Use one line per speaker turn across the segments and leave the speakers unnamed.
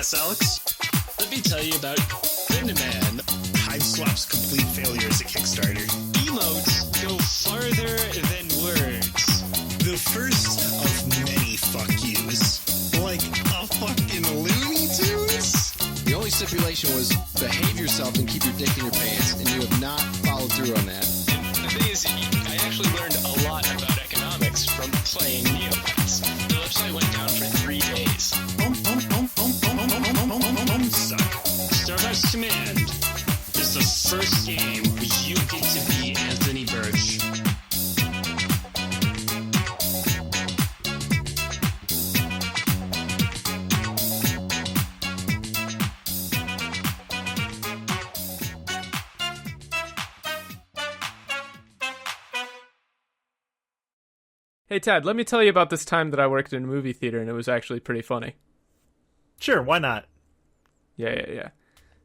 Yes, Alex?
Let me tell you about Cinnamon.
Hive Swap's complete failure as a Kickstarter.
Emotes go farther than words.
The first of many fuck yous. Like a fucking Looney Tunes?
The only stipulation was behave yourself and keep your dick in your pants, and you have not followed through on that.
And the thing is, I actually learned a lot about economics from playing Neopets. The website went down for 3 days.
Suck.
Starbucks Command is the first game where you get to be Anthony Birch.
Hey, Ted, let me tell you about this time that I worked in a movie theater, and it was actually pretty funny.
Sure, why not?
Yeah.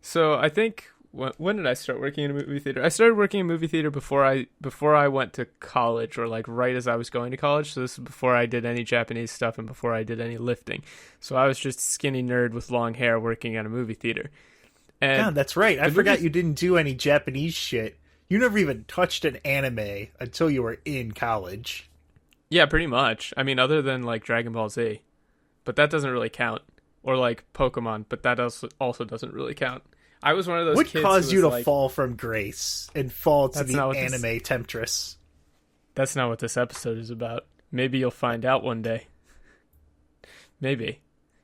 So I think, when did I start working in a movie theater? I started working in a movie theater before I went to college, or like right as I was going to college. So this is before I did any Japanese stuff and before I did any lifting. So I was just a skinny nerd with long hair working at a movie theater. And
God, that's right. I forgot you didn't do any Japanese shit. You never even touched an anime until you were in college.
Yeah, pretty much. I mean, other than like Dragon Ball Z, but that doesn't really count. Or like Pokemon, but that also doesn't really count. I was one of those
What
kids
caused
who
you
was
to
like,
fall from grace and fall to
That's
the
not what
anime temptress?
That's not what this episode is about. Maybe you'll find out one day. Maybe.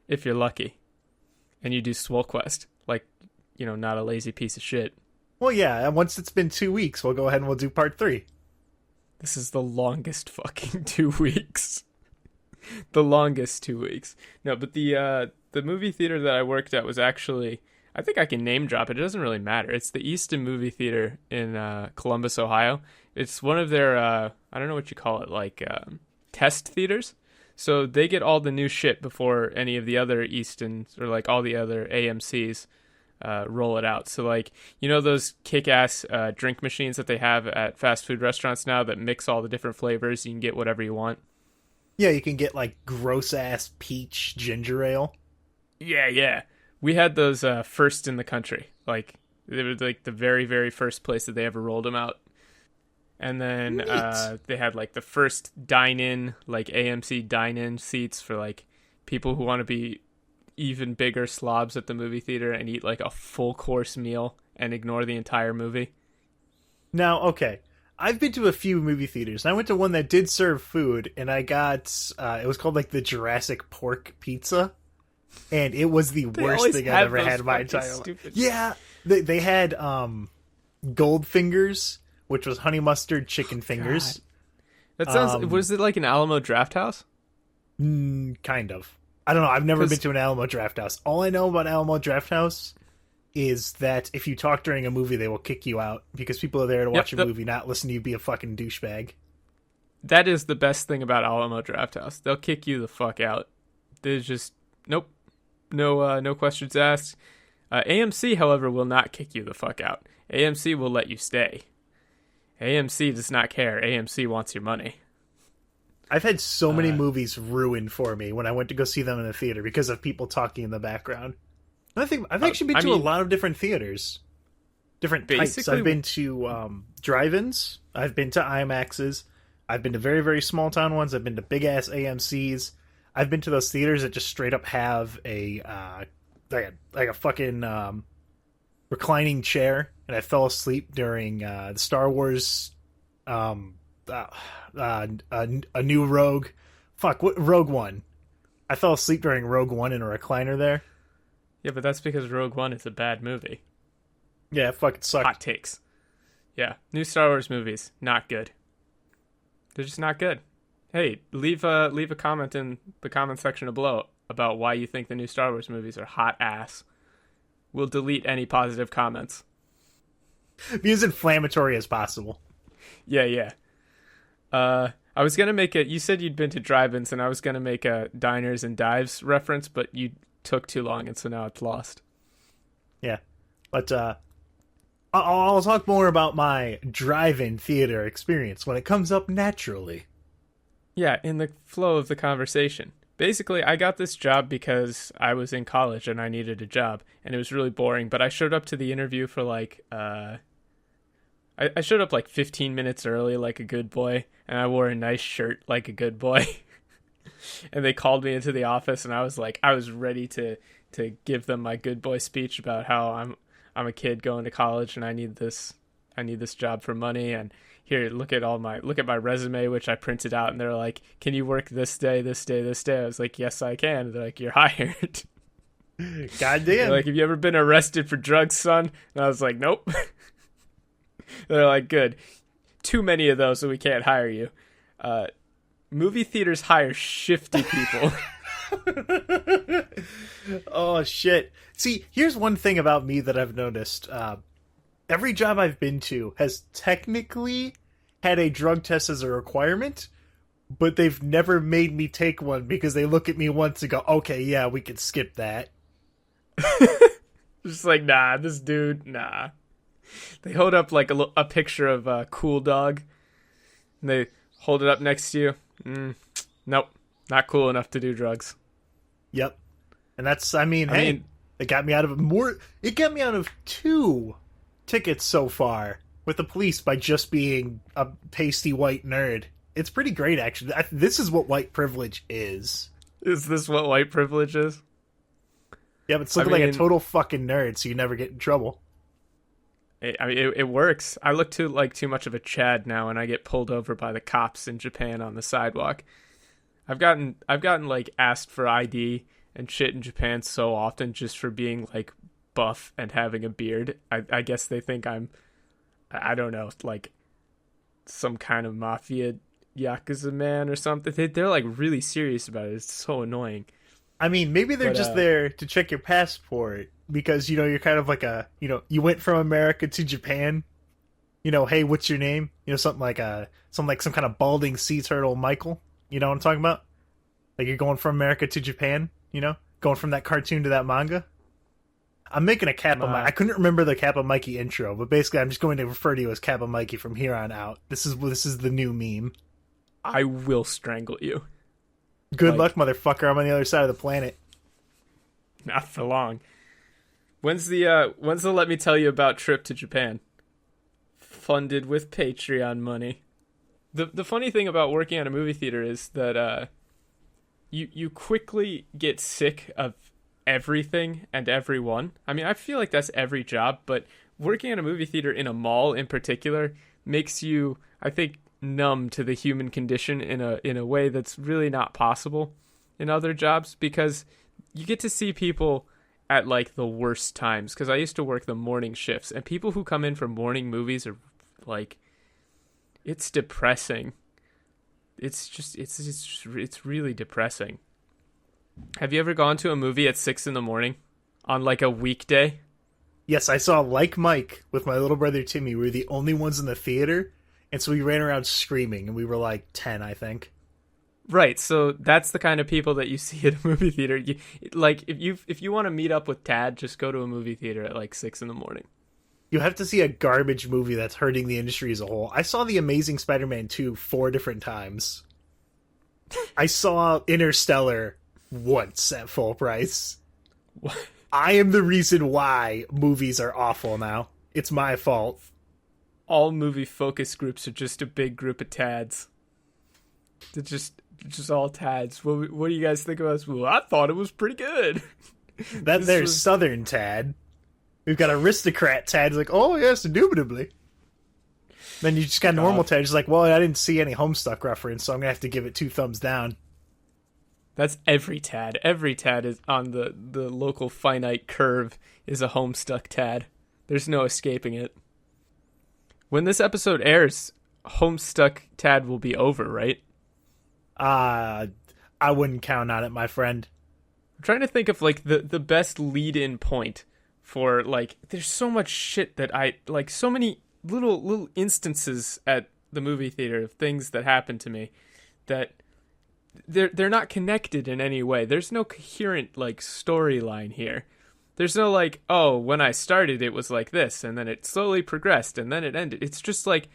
If you're lucky. And you do Swole Quest. Like, not a lazy piece of shit.
Well, yeah, and once it's been 2 weeks, we'll go ahead and we'll do part 3.
This is the longest fucking 2 weeks. The longest 2 weeks. No, but the movie theater that I worked at was actually, I think I can name drop it. It doesn't really matter. It's the Easton Movie Theater in Columbus, Ohio. It's one of their, I don't know what you call it, like test theaters. So they get all the new shit before any of the other Eastons or like all the other AMCs roll it out. So like, those kick-ass drink machines that they have at fast food restaurants now that mix all the different flavors. You can get whatever you want.
Yeah, you can get like gross-ass peach ginger ale.
Yeah. We had those first in the country. Like, they were like the very, very first place that they ever rolled them out. And then they had like the first dine-in, like AMC dine-in seats for like people who want to be even bigger slobs at the movie theater and eat like a full course meal and ignore the entire movie.
Now, okay, I've been to a few movie theaters. I went to one that did serve food, and I got, it was called like the Jurassic Pork Pizza, and it was the worst thing I've ever had in my entire life. Yeah, they had Goldfingers, which was honey mustard chicken fingers.
That sounds, was it like an Alamo Drafthouse?
Kind of. I don't know. I've never been to an Alamo Drafthouse. All I know about Alamo Drafthouse is that if you talk during a movie, they will kick you out because people are there to watch a movie, not listen to you be a fucking douchebag.
That is the best thing about Alamo Drafthouse. They'll kick you the fuck out. There's just nope, no questions asked. AMC, however, will not kick you the fuck out. AMC will let you stay. AMC does not care. AMC wants your money.
I've had so many movies ruined for me when I went to go see them in the theater because of people talking in the background. And I think I've actually been to a lot of different theaters, different types. I've been to drive-ins. I've been to IMAXs. I've been to very, very small town ones. I've been to big ass AMCs. I've been to those theaters that just straight up have a like a fucking reclining chair, and I fell asleep during the Star Wars. A new Rogue. Rogue One. I fell asleep during Rogue One in a recliner there.
Yeah, but that's because Rogue One is a bad movie.
Yeah, it fucking sucked.
Hot takes. Yeah, new Star Wars movies, not good. They're just not good. Hey, leave a comment in the comment section below about why you think the new Star Wars movies are hot ass. We'll delete any positive comments.
Be as inflammatory as possible.
Yeah. I was gonna make you said you'd been to drive-ins, and I was gonna make a diners and dives reference, but you took too long, and so now it's lost.
Yeah, but I'll talk more about my drive-in theater experience when it comes up naturally.
Yeah, in the flow of the conversation. basically, I got this job because I was in college and I needed a job, and it was really boring. But I showed up to the interview for like, I showed up like 15 minutes early, like a good boy, and I wore a nice shirt like a good boy. And they called me into the office, and I was ready to give them my good boy speech about how I'm a kid going to college and I need this job for money, and here, look at my resume, which I printed out, and they're like, can you work this day, this day, this day? I was like, yes, I can. And they're like, you're hired.
Goddamn.
They're like, have you ever been arrested for drugs, son? And I was like, nope. They're like, good. Too many of those, so we can't hire you. Movie theaters hire shifty people.
Oh, shit. See, here's one thing about me that I've noticed. Every job I've been to has technically had a drug test as a requirement, but they've never made me take one because they look at me once and go, okay, yeah, we can skip that.
Just like, nah, this dude, nah. They hold up like a picture of Cool Dog, and they hold it up next to you. Nope, not cool enough to do drugs.
Yep. And that's, I mean, it got me out of it got me out of 2 tickets so far with the police by just being a pasty white nerd. It's pretty great, actually. This is what white privilege is.
Is this what white privilege is?
Yeah, but it's looking like a total fucking nerd, so you never get in trouble.
It works. I look too much of a Chad now, and I get pulled over by the cops in Japan on the sidewalk. I've gotten like asked for ID and shit in Japan so often just for being like buff and having a beard. I guess they think I don't know, like some kind of mafia yakuza man or something. They're like really serious about it. It's so annoying.
I mean, maybe they're just there to check your passport because, you're kind of like you went from America to Japan. Hey, what's your name? Something like some kind of balding sea turtle Michael. You know what I'm talking about? Like you're going from America to Japan, going from that cartoon to that manga. I'm making a Kappa Mikey. I couldn't remember the Kappa Mikey intro, but basically I'm just going to refer to you as Kappa Mikey from here on out. This is the new meme.
I will strangle you.
Good luck, motherfucker. I'm on the other side of the planet.
Not for long. When's the let me tell you about trip to Japan? Funded with Patreon money. The funny thing about working at a movie theater is that you quickly get sick of everything and everyone. I mean, I feel like that's every job, but working at a movie theater in a mall in particular makes you, I think, numb to the human condition in a way that's really not possible in other jobs, because you get to see people at like the worst times. Because I used to work the morning shifts, and people who come in for morning movies are like, it's depressing. It's really depressing. Have you ever gone to a movie at 6 a.m. on like a weekday?
Yes, I saw Like Mike with my little brother Timmy. We were the only ones in the theater, and so we ran around screaming, and we were like 10, I think.
Right, so that's the kind of people that you see at a movie theater. If you want to meet up with Tad, just go to a movie theater at like 6 a.m.
You have to see a garbage movie that's hurting the industry as a whole. I saw The Amazing Spider-Man 2 4 different times. I saw Interstellar once at full price.
What?
I am the reason why movies are awful now. It's my fault.
All movie focus groups are just a big group of Tads. They're just all Tads. What do you guys think of us? Well, I thought it was pretty good.
There's Southern Tad. We've got Aristocrat Tad. Like, oh yes, indubitably. Then you just got normal Tad. Just like, well, I didn't see any Homestuck reference, so I'm gonna have to give it 2 thumbs down.
That's every Tad. Every Tad is on the local finite curve is a Homestuck Tad. There's no escaping it. When this episode airs, Homestuck Tad will be over, right?
I wouldn't count on it, my friend.
I'm trying to think of like the best lead-in point for like. There's so much shit that I like. So many little instances at the movie theater of things that happen to me that they're not connected in any way. There's no coherent like storyline here. There's no like, oh, when I started it was like this, and then it slowly progressed, and then it ended. It's just like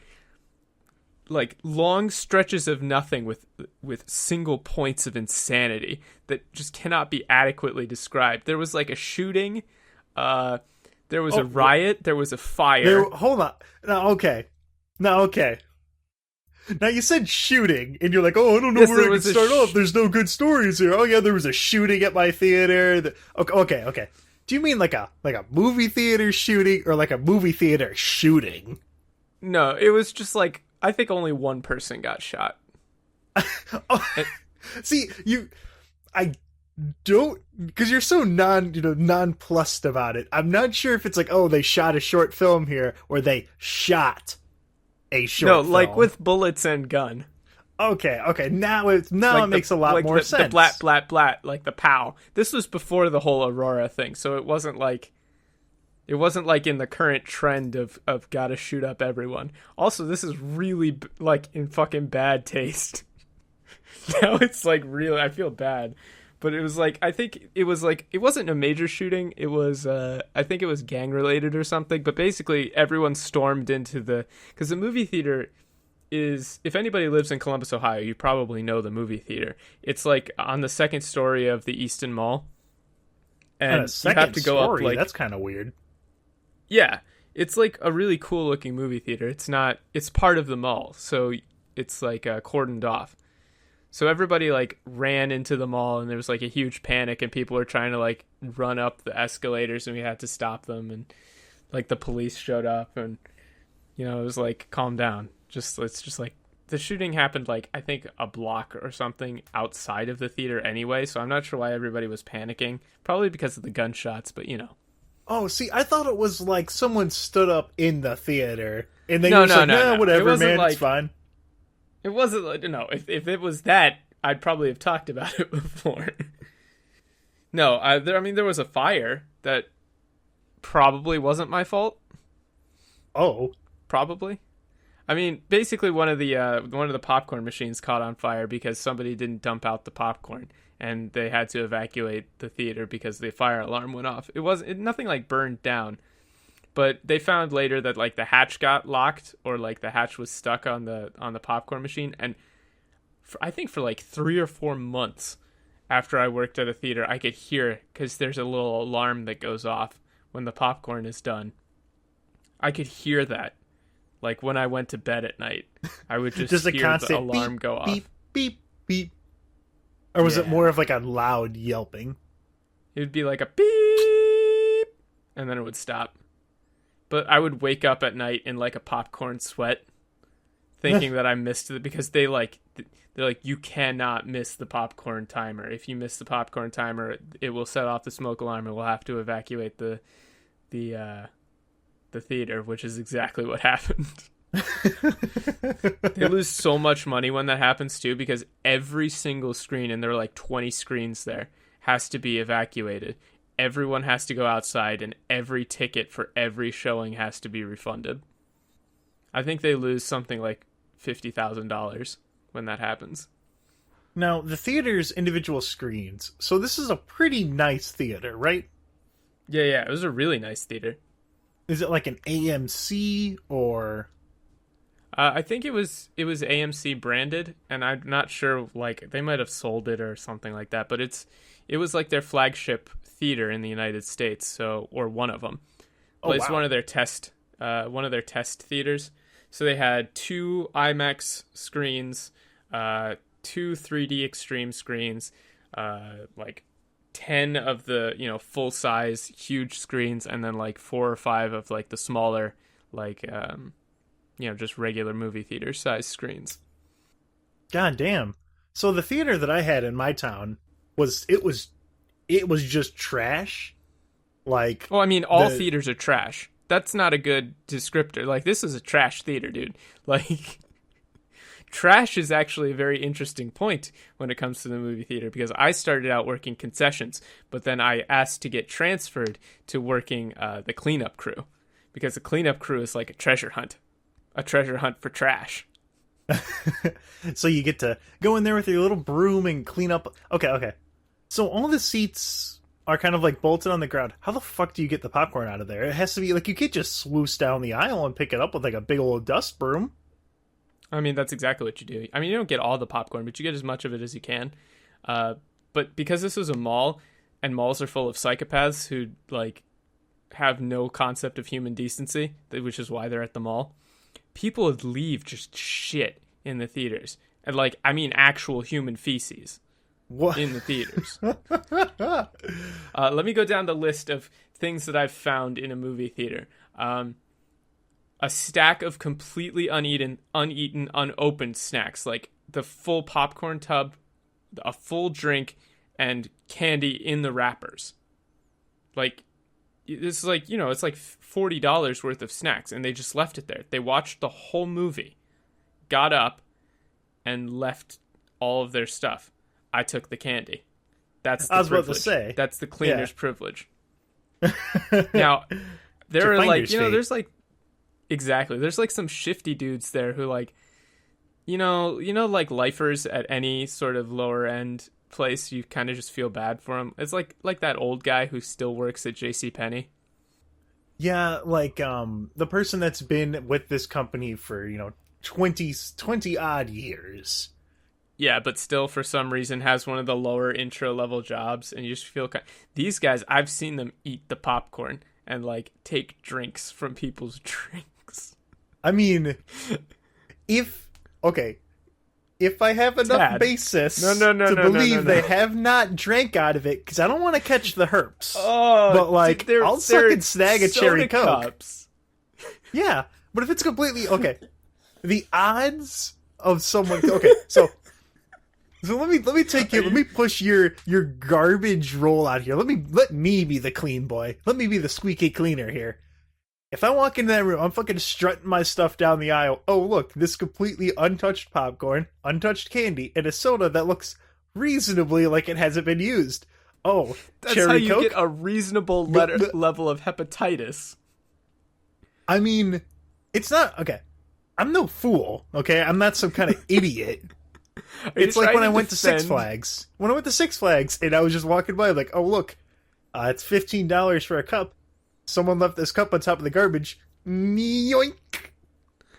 like long stretches of nothing with single points of insanity that just cannot be adequately described. There was like a shooting, there was a riot, there was a fire.
Hold on. No, okay. Now you said shooting, and you're like, oh, I don't know where I can start off. There's no good stories here. Oh yeah, there was a shooting at my theater. Okay. Do you mean like a movie theater shooting or like a movie theater shooting?
No, it was just like, I think only one person got shot.
See, I don't, because you're so nonplussed about it. I'm not sure if it's like, oh, they shot a short film here, or they shot a short film.
No, like with bullets and gun.
Okay. Now it makes a lot more sense.
The blat, blat, blat, like the pow. This was before the whole Aurora thing, so it wasn't like in the current trend of gotta shoot up everyone. Also, this is really like in fucking bad taste. Now it's like really, I feel bad. But it was like, I think it was like, it wasn't a major shooting. It was, I think it was gang related or something. But basically everyone stormed into because the movie theater is, if anybody lives in Columbus, Ohio, you probably know the movie theater. It's like on the second story of the Easton Mall. And you have to go up like,
that's kind of weird.
Yeah. It's like a really cool looking movie theater. It's part of the mall. So it's like cordoned off. So everybody like ran into the mall, and there was like a huge panic, and people were trying to like run up the escalators, and we had to stop them, and like the police showed up, and it was like, calm down. It's just like the shooting happened like, I think a block or something outside of the theater anyway, so I'm not sure why everybody was panicking. Probably because of the gunshots, but
Oh, see, I thought it was like someone stood up in the theater, and they
no,
whatever,
it
man,
like,
it's fine.
It wasn't like, no, if it was that, I'd probably have talked about it before. No, there was a fire that probably wasn't my fault.
Oh.
Probably. I mean, basically one of the popcorn machines caught on fire because somebody didn't dump out the popcorn, and they had to evacuate the theater because the fire alarm went off. Nothing like burned down. But they found later that like the hatch got locked, or like the hatch was stuck on the popcorn machine. And I think for like 3 or 4 months after I worked at a theater, I could hear, because there's a little alarm that goes off when the popcorn is done. I could hear that. Like when I went to bed at night, I would just hear the alarm
beep,
go off.
Beep, beep, beep. Or was it more of like a loud yelping?
It would be like a beep, and then it would stop. But I would wake up at night in like a popcorn sweat, thinking that I missed it, because they're like, you cannot miss the popcorn timer. If you miss the popcorn timer, it will set off the smoke alarm, and we'll have to evacuate the theater, which is exactly what happened. They lose so much money when that happens too, because every single screen, and there are like 20 screens there, has to be evacuated. Everyone has to go outside, and every ticket for every showing has to be refunded. I think they lose something like $50,000 when that happens.
Now, the theater's individual screens. So this is a pretty nice theater, right?
Yeah, it was a really nice theater.
Is it like an AMC or...
I think it was AMC branded, and I'm not sure, like, they might have sold it or something like that, but it was like their flagship theater in the United States, so, or one of them. But it's one of their test theaters. So they had 2 IMAX screens, 2 3D Extreme screens, like 10 of the, full size huge screens, and then like 4 or 5 of like the smaller, like just regular movie theater size screens.
God damn. So the theater that I had in my town was just trash. Like,
well, I mean, all theaters are trash. That's not a good descriptor. Like, this is a trash theater, dude. Like, trash is actually a very interesting point when it comes to the movie theater, because I started out working concessions, but then I asked to get transferred to working the cleanup crew, because the cleanup crew is like a treasure hunt for trash.
So you get to go in there with your little broom and clean up. Okay. So all the seats are kind of like bolted on the ground. How the fuck do you get the popcorn out of there? It has to be like, you can't just swoosh down the aisle and pick it up with like a big old dust broom.
I mean, that's exactly what you do. I mean, you don't get all the popcorn, but you get as much of it as you can. But because this was a mall, and malls are full of psychopaths who, like, have no concept of human decency, which is why they're at the mall, people would leave just shit in the theaters. And, like, I mean actual human feces. What? In the theaters. Let me go down the list of things that I've found in a movie theater. A stack of completely uneaten, unopened snacks, like the full popcorn tub, a full drink, and candy in the wrappers. Like, this is like, it's like $40 worth of snacks, and they just left it there. They watched the whole movie, got up, and left all of their stuff. I took the candy. That's the privilege. About to say. That's the cleaner's privilege. Now, there are like, there's like, exactly. There's like some shifty dudes there who like, like lifers at any sort of lower end place. You kind of just feel bad for them. It's like that old guy who still works at JCPenney.
Yeah, like the person that's been with this company for 20 odd years.
Yeah, but still for some reason has one of the lower intro level jobs, and you just feel these guys. I've seen them eat the popcorn and like take drinks from people's drinks.
I mean, if I have enough basis to believe they have not drank out of it, because I don't want to catch the herps. Oh, but like, dude, I'll fucking snag a cherry Coke. Cups. Yeah, but if it's completely the odds of someone. Okay, so let me take you. Let me push your garbage roll out here. Let me be the clean boy. Let me be the squeaky cleaner here. If I walk into that room, I'm fucking strutting my stuff down the aisle. Oh, look, this completely untouched popcorn, untouched candy, and a soda that looks reasonably like it hasn't been used. Oh,
that's
cherry
how you
Coke?
Get a reasonable level of hepatitis.
I mean, it's not okay. I'm no fool. Okay, I'm not some kind of idiot. It's like when I went to Six Flags. When I went to Six Flags and I was just walking by, like, oh look, it's $15 for a cup. Someone left this cup on top of the garbage. Yoink.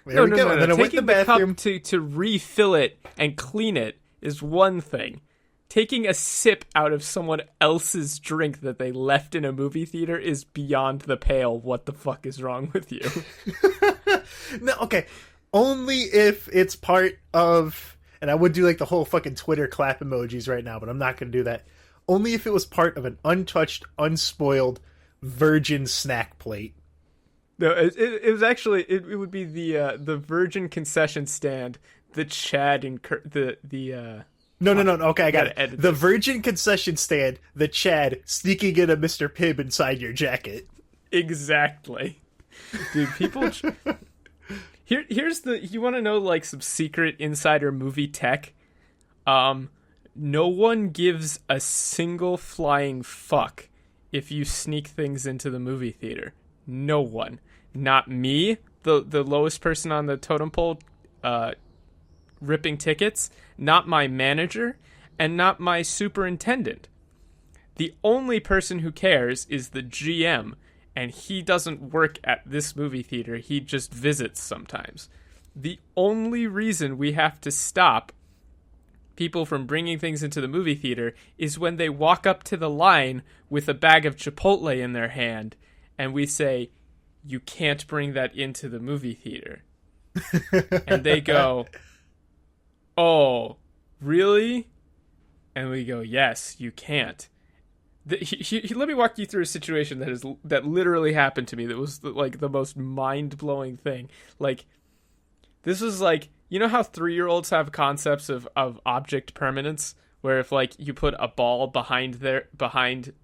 There we go. And then I went to the bathroom.
Taking the cup to refill it and clean it is one thing. Taking a sip out of someone else's drink that they left in a movie theater is beyond the pale. What the fuck is wrong with you?
No, okay. Only if it's part of... And I would do like the whole fucking Twitter clap emojis right now, but I'm not going to do that. Only if it was part of an untouched, unspoiled... virgin snack plate.
No, it was actually it would be the virgin concession stand, the Chad and
No. Okay, I got it. The virgin concession stand, the Chad sneaking in a Mr. Pibb inside your jacket.
Exactly, dude. People. Here's you want to know like some secret insider movie tech. No one gives a single flying fuck if you sneak things into the movie theater. No one. Not me, the lowest person on the totem pole ripping tickets, not my manager, and not my superintendent. The only person who cares is the GM, and he doesn't work at this movie theater, he just visits sometimes. The only reason we have to stop people from bringing things into the movie theater is when they walk up to the line with a bag of Chipotle in their hand, and we say, you can't bring that into the movie theater. And they go, oh, really? And we go, yes, you can't. Let me walk you through a situation that literally happened to me that was like the most mind-blowing thing. Like, this was like, you know how 3-year-olds have concepts of object permanence, where if like you put a ball behind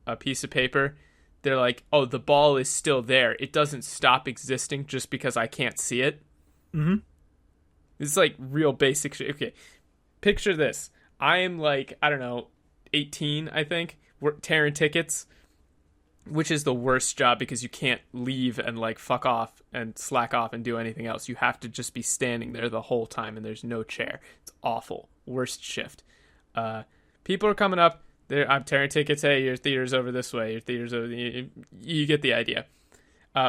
a piece of paper, they're like, oh, the ball is still there. It doesn't stop existing just because I can't see it.
Mm-hmm.
It's like real basic shit. Okay, picture this. I am like, I don't know, 18, I think. We're tearing tickets, which is the worst job because you can't leave and like fuck off and slack off and do anything else. You have to just be standing there the whole time and there's no chair. It's awful. Worst shift. People are coming up. I'm tearing tickets. Hey, your theater's over this way. Your theater's over. You get the idea.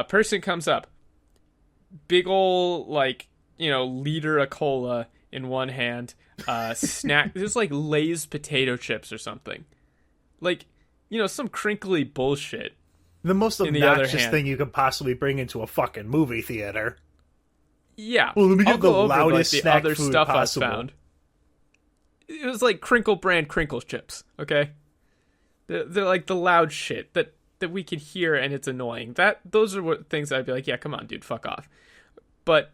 Person comes up. Big ol' like liter of cola in one hand, snack. There's like Lay's potato chips or something, like some crinkly bullshit.
The most obnoxious thing you could possibly bring into a fucking movie theater.
Yeah.
Well, let me get the loudest snack
other
food
stuff
possible.
I found. It was like Crinkle brand crinkle chips. Okay, they're like the loud shit that we can hear, and it's annoying. Those are what things I'd be like, yeah, come on, dude, fuck off. But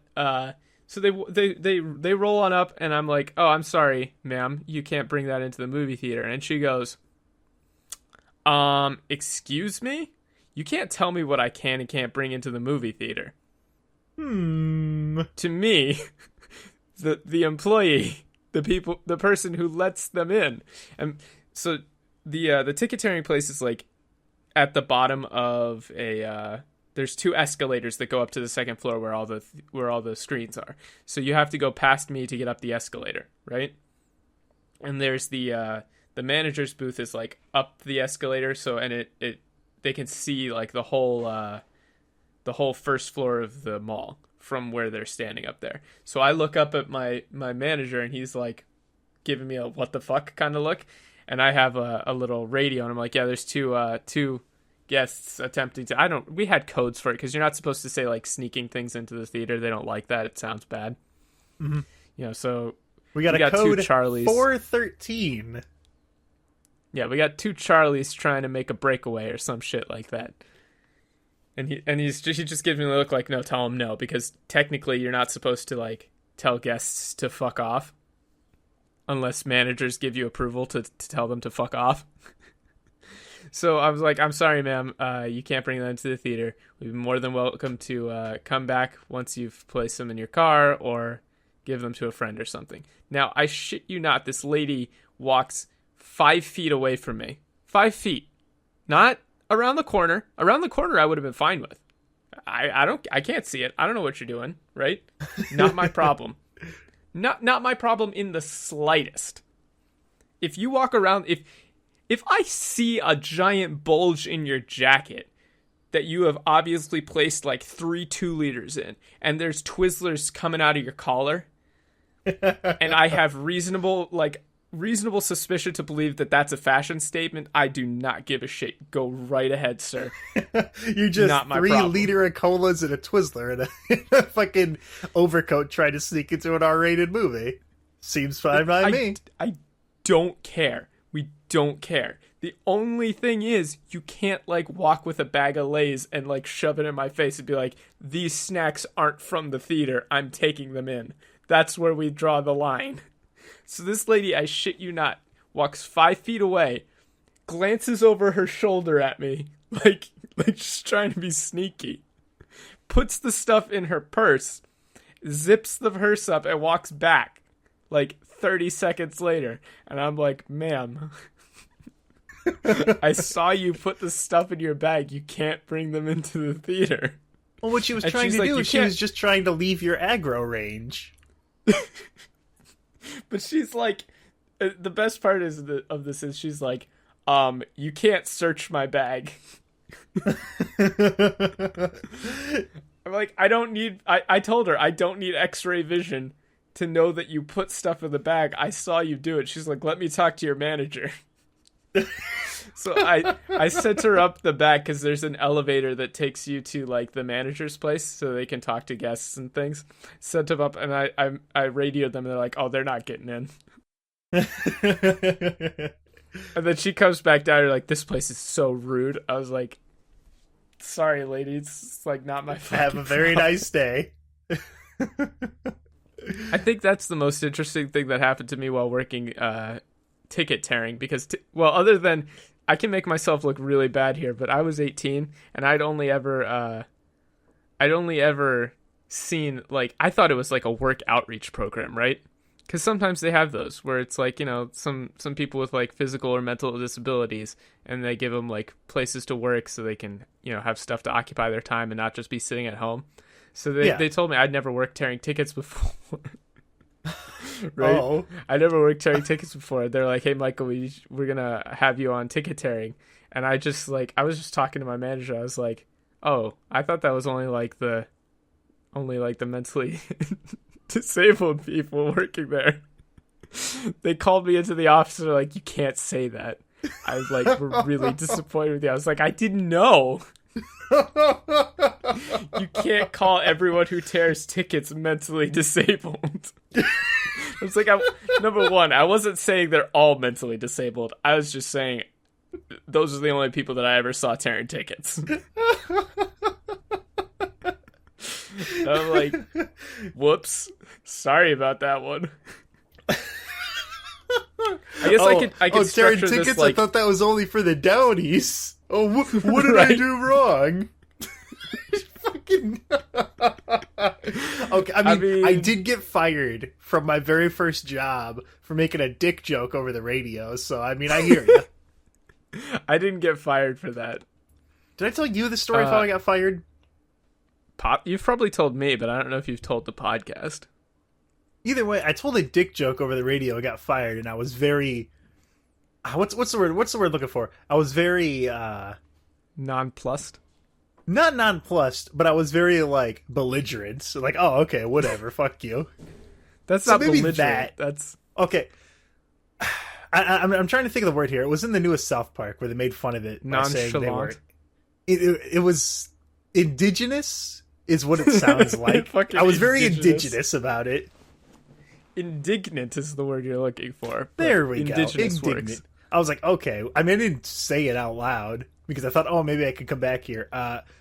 so they roll on up, and I'm like, oh, I'm sorry, ma'am, you can't bring that into the movie theater. And she goes, excuse me? You can't tell me what I can and can't bring into the movie theater. To me, the employee, the person who lets them in. And so the ticket tearing place is like at the bottom of there's two escalators that go up to the second floor where all the screens are. So you have to go past me to get up the escalator, right? And there's the manager's booth is like up the escalator, so and they can see like the whole first floor of the mall from where they're standing up there. So I look up at my manager, and he's like giving me a what the fuck kind of look, and I have a little radio, and I'm like, yeah, there's two guests attempting to. We had codes for it because you're not supposed to say like sneaking things into the theater. They don't like that. It sounds bad. Mm-hmm. So
we got a code,
two Charlies.
413.
Yeah, we got two Charlies trying to make a breakaway or some shit like that. And he just gives me a look like, no, tell him no, because technically you're not supposed to like tell guests to fuck off unless managers give you approval to tell them to fuck off. So I was like, I'm sorry, ma'am, you can't bring that into the theater. We'd be more than welcome to come back once you've placed them in your car or give them to a friend or something. Now, I shit you not, this lady walks 5 feet away from me. 5 feet. Not around the corner. Around the corner I would have been fine with. I can't see it. I don't know what you're doing, right? Not my problem. Not my problem in the slightest. If you walk around, if I see a giant bulge in your jacket that you have obviously placed like 3 2-liters in, and there's Twizzlers coming out of your collar, and I have reasonable suspicion to believe that that's a fashion statement, I do not give a shit. Go right ahead, sir.
You just not 3-liter of colas and a Twizzler and a fucking overcoat trying to sneak into an R-rated movie. Seems fine by me.
I don't care. We don't care. The only thing is, you can't like walk with a bag of Lay's and like shove it in my face and be like, these snacks aren't from the theater, I'm taking them in. That's where we draw the line. So this lady, I shit you not, walks 5 feet away, glances over her shoulder at me, like just trying to be sneaky, puts the stuff in her purse, zips the purse up, and walks back, like 30 seconds later. And I'm like, ma'am, I saw you put the stuff in your bag. You can't bring them into the theater.
Well, what she was trying to do, she was just trying to leave your aggro range.
But she's like, the best part of this is she's like, you can't search my bag. I'm like, I told her I don't need x-ray vision to know that you put stuff in the bag. I saw you do it. She's like, let me talk to your manager. So I sent her up the back because there's an elevator that takes you to like the manager's place so they can talk to guests and things. Sent them up, and I radioed them, and they're like, oh, they're not getting in. And then she comes back down, and like, this place is so rude. I was like, sorry, lady, it's like not my fucking
Have a very
problem.
nice day.
I think that's the most interesting thing that happened to me while working ticket tearing, because other than I can make myself look really bad here, but I was 18 and I'd only ever seen, like, I thought it was like a work outreach program, right? Because sometimes they have those where it's like, some people with like physical or mental disabilities, and they give them like places to work so they can, have stuff to occupy their time and not just be sitting at home. So they told me I'd never worked tearing tickets before. Right? Oh. I never worked tearing tickets before. They're like, hey, Michael, we're going to have you on ticket tearing. And I was just talking to my manager. I was like, oh, I thought that was only like the mentally disabled people working there. They called me into the office and they're like, you can't say that. I was like, we're really disappointed with you. I was like, I didn't know. You can't call everyone who tears tickets mentally disabled. I was like, number one, I wasn't saying they're all mentally disabled. I was just saying those are the only people that I ever saw tearing tickets. I'm like, whoops. Sorry about that one. I guess I could
tearing
structure
tickets?
this like...
I thought that was only for the Downies. Oh, what did I do wrong? Fucking... Okay, I mean, I did get fired from my very first job for making a dick joke over the radio, so, I mean, I hear you.
I didn't get fired for that.
Did I tell you the story of how I got fired?
You've probably told me, but I don't know if you've told the podcast.
Either way, I told a dick joke over the radio, I got fired, and I was very... What's the word? What's the word looking for? I was very...
Nonplussed?
Not nonplussed, but I was very, like, belligerent. So, like, oh, okay, whatever, fuck you.
That's
so
not
maybe
belligerent. That's...
Okay. I'm trying to think of the word here. It was in the newest South Park where they made fun of it by saying they were... It was indigenous, is what it sounds like. I was very indigenous about it.
Indignant is the word you're looking for.
There we go.
Indigenous
Indignant.
works.
I was like, okay. I mean, I didn't say it out loud because I thought, oh, maybe I could come back here.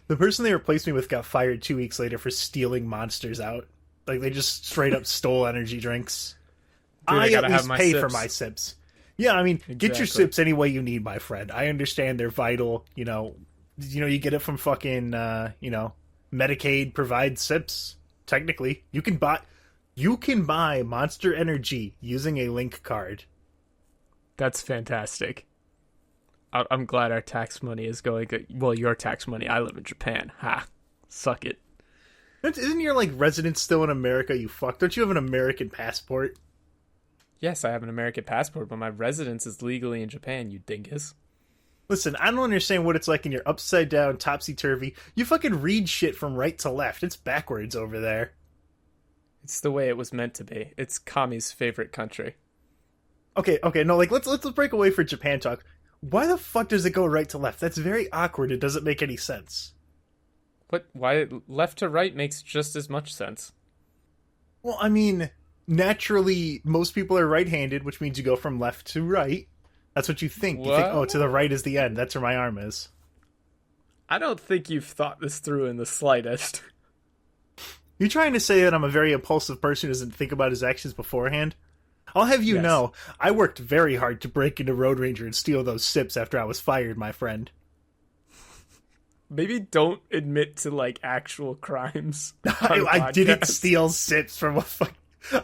The person they replaced me with got fired 2 weeks later for stealing Monsters out. Like, they just straight up stole energy drinks.
Dude,
I at least pay
sips.
for my sips. Yeah, I mean, exactly. Get your sips any way you need, my friend. I understand they're vital. You know, you get it from fucking, Medicaid provides sips. Technically, you can buy Monster Energy using a link card.
That's fantastic. I'm glad our tax money is going good. Well, your tax money. I live in Japan. Ha. Suck it.
Isn't your, like, residence still in America, you fuck? Don't you have an American passport?
Yes, I have an American passport, but my residence is legally in Japan, you dingus.
Listen, I don't understand what it's like in your upside down, topsy-turvy. You fucking read shit from right to left. It's backwards over there.
It's the way it was meant to be. It's Kami's favorite country.
Okay, no, like, let's break away for Japan talk. Why the fuck does it go right to left? That's very awkward. It doesn't make any sense.
What? Why left to right makes just as much sense.
Well, I mean, naturally, most people are right-handed, which means you go from left to right. That's what you think. You think, oh, to the right is the end. That's where my arm is.
I don't think you've thought this through in the slightest.
You trying to say that I'm a very impulsive person who doesn't think about his actions beforehand? I'll have you know, I worked very hard to break into Road Ranger and steal those sips after I was fired, my friend.
Maybe don't admit to, like, actual crimes.
I didn't steal sips from a fuck.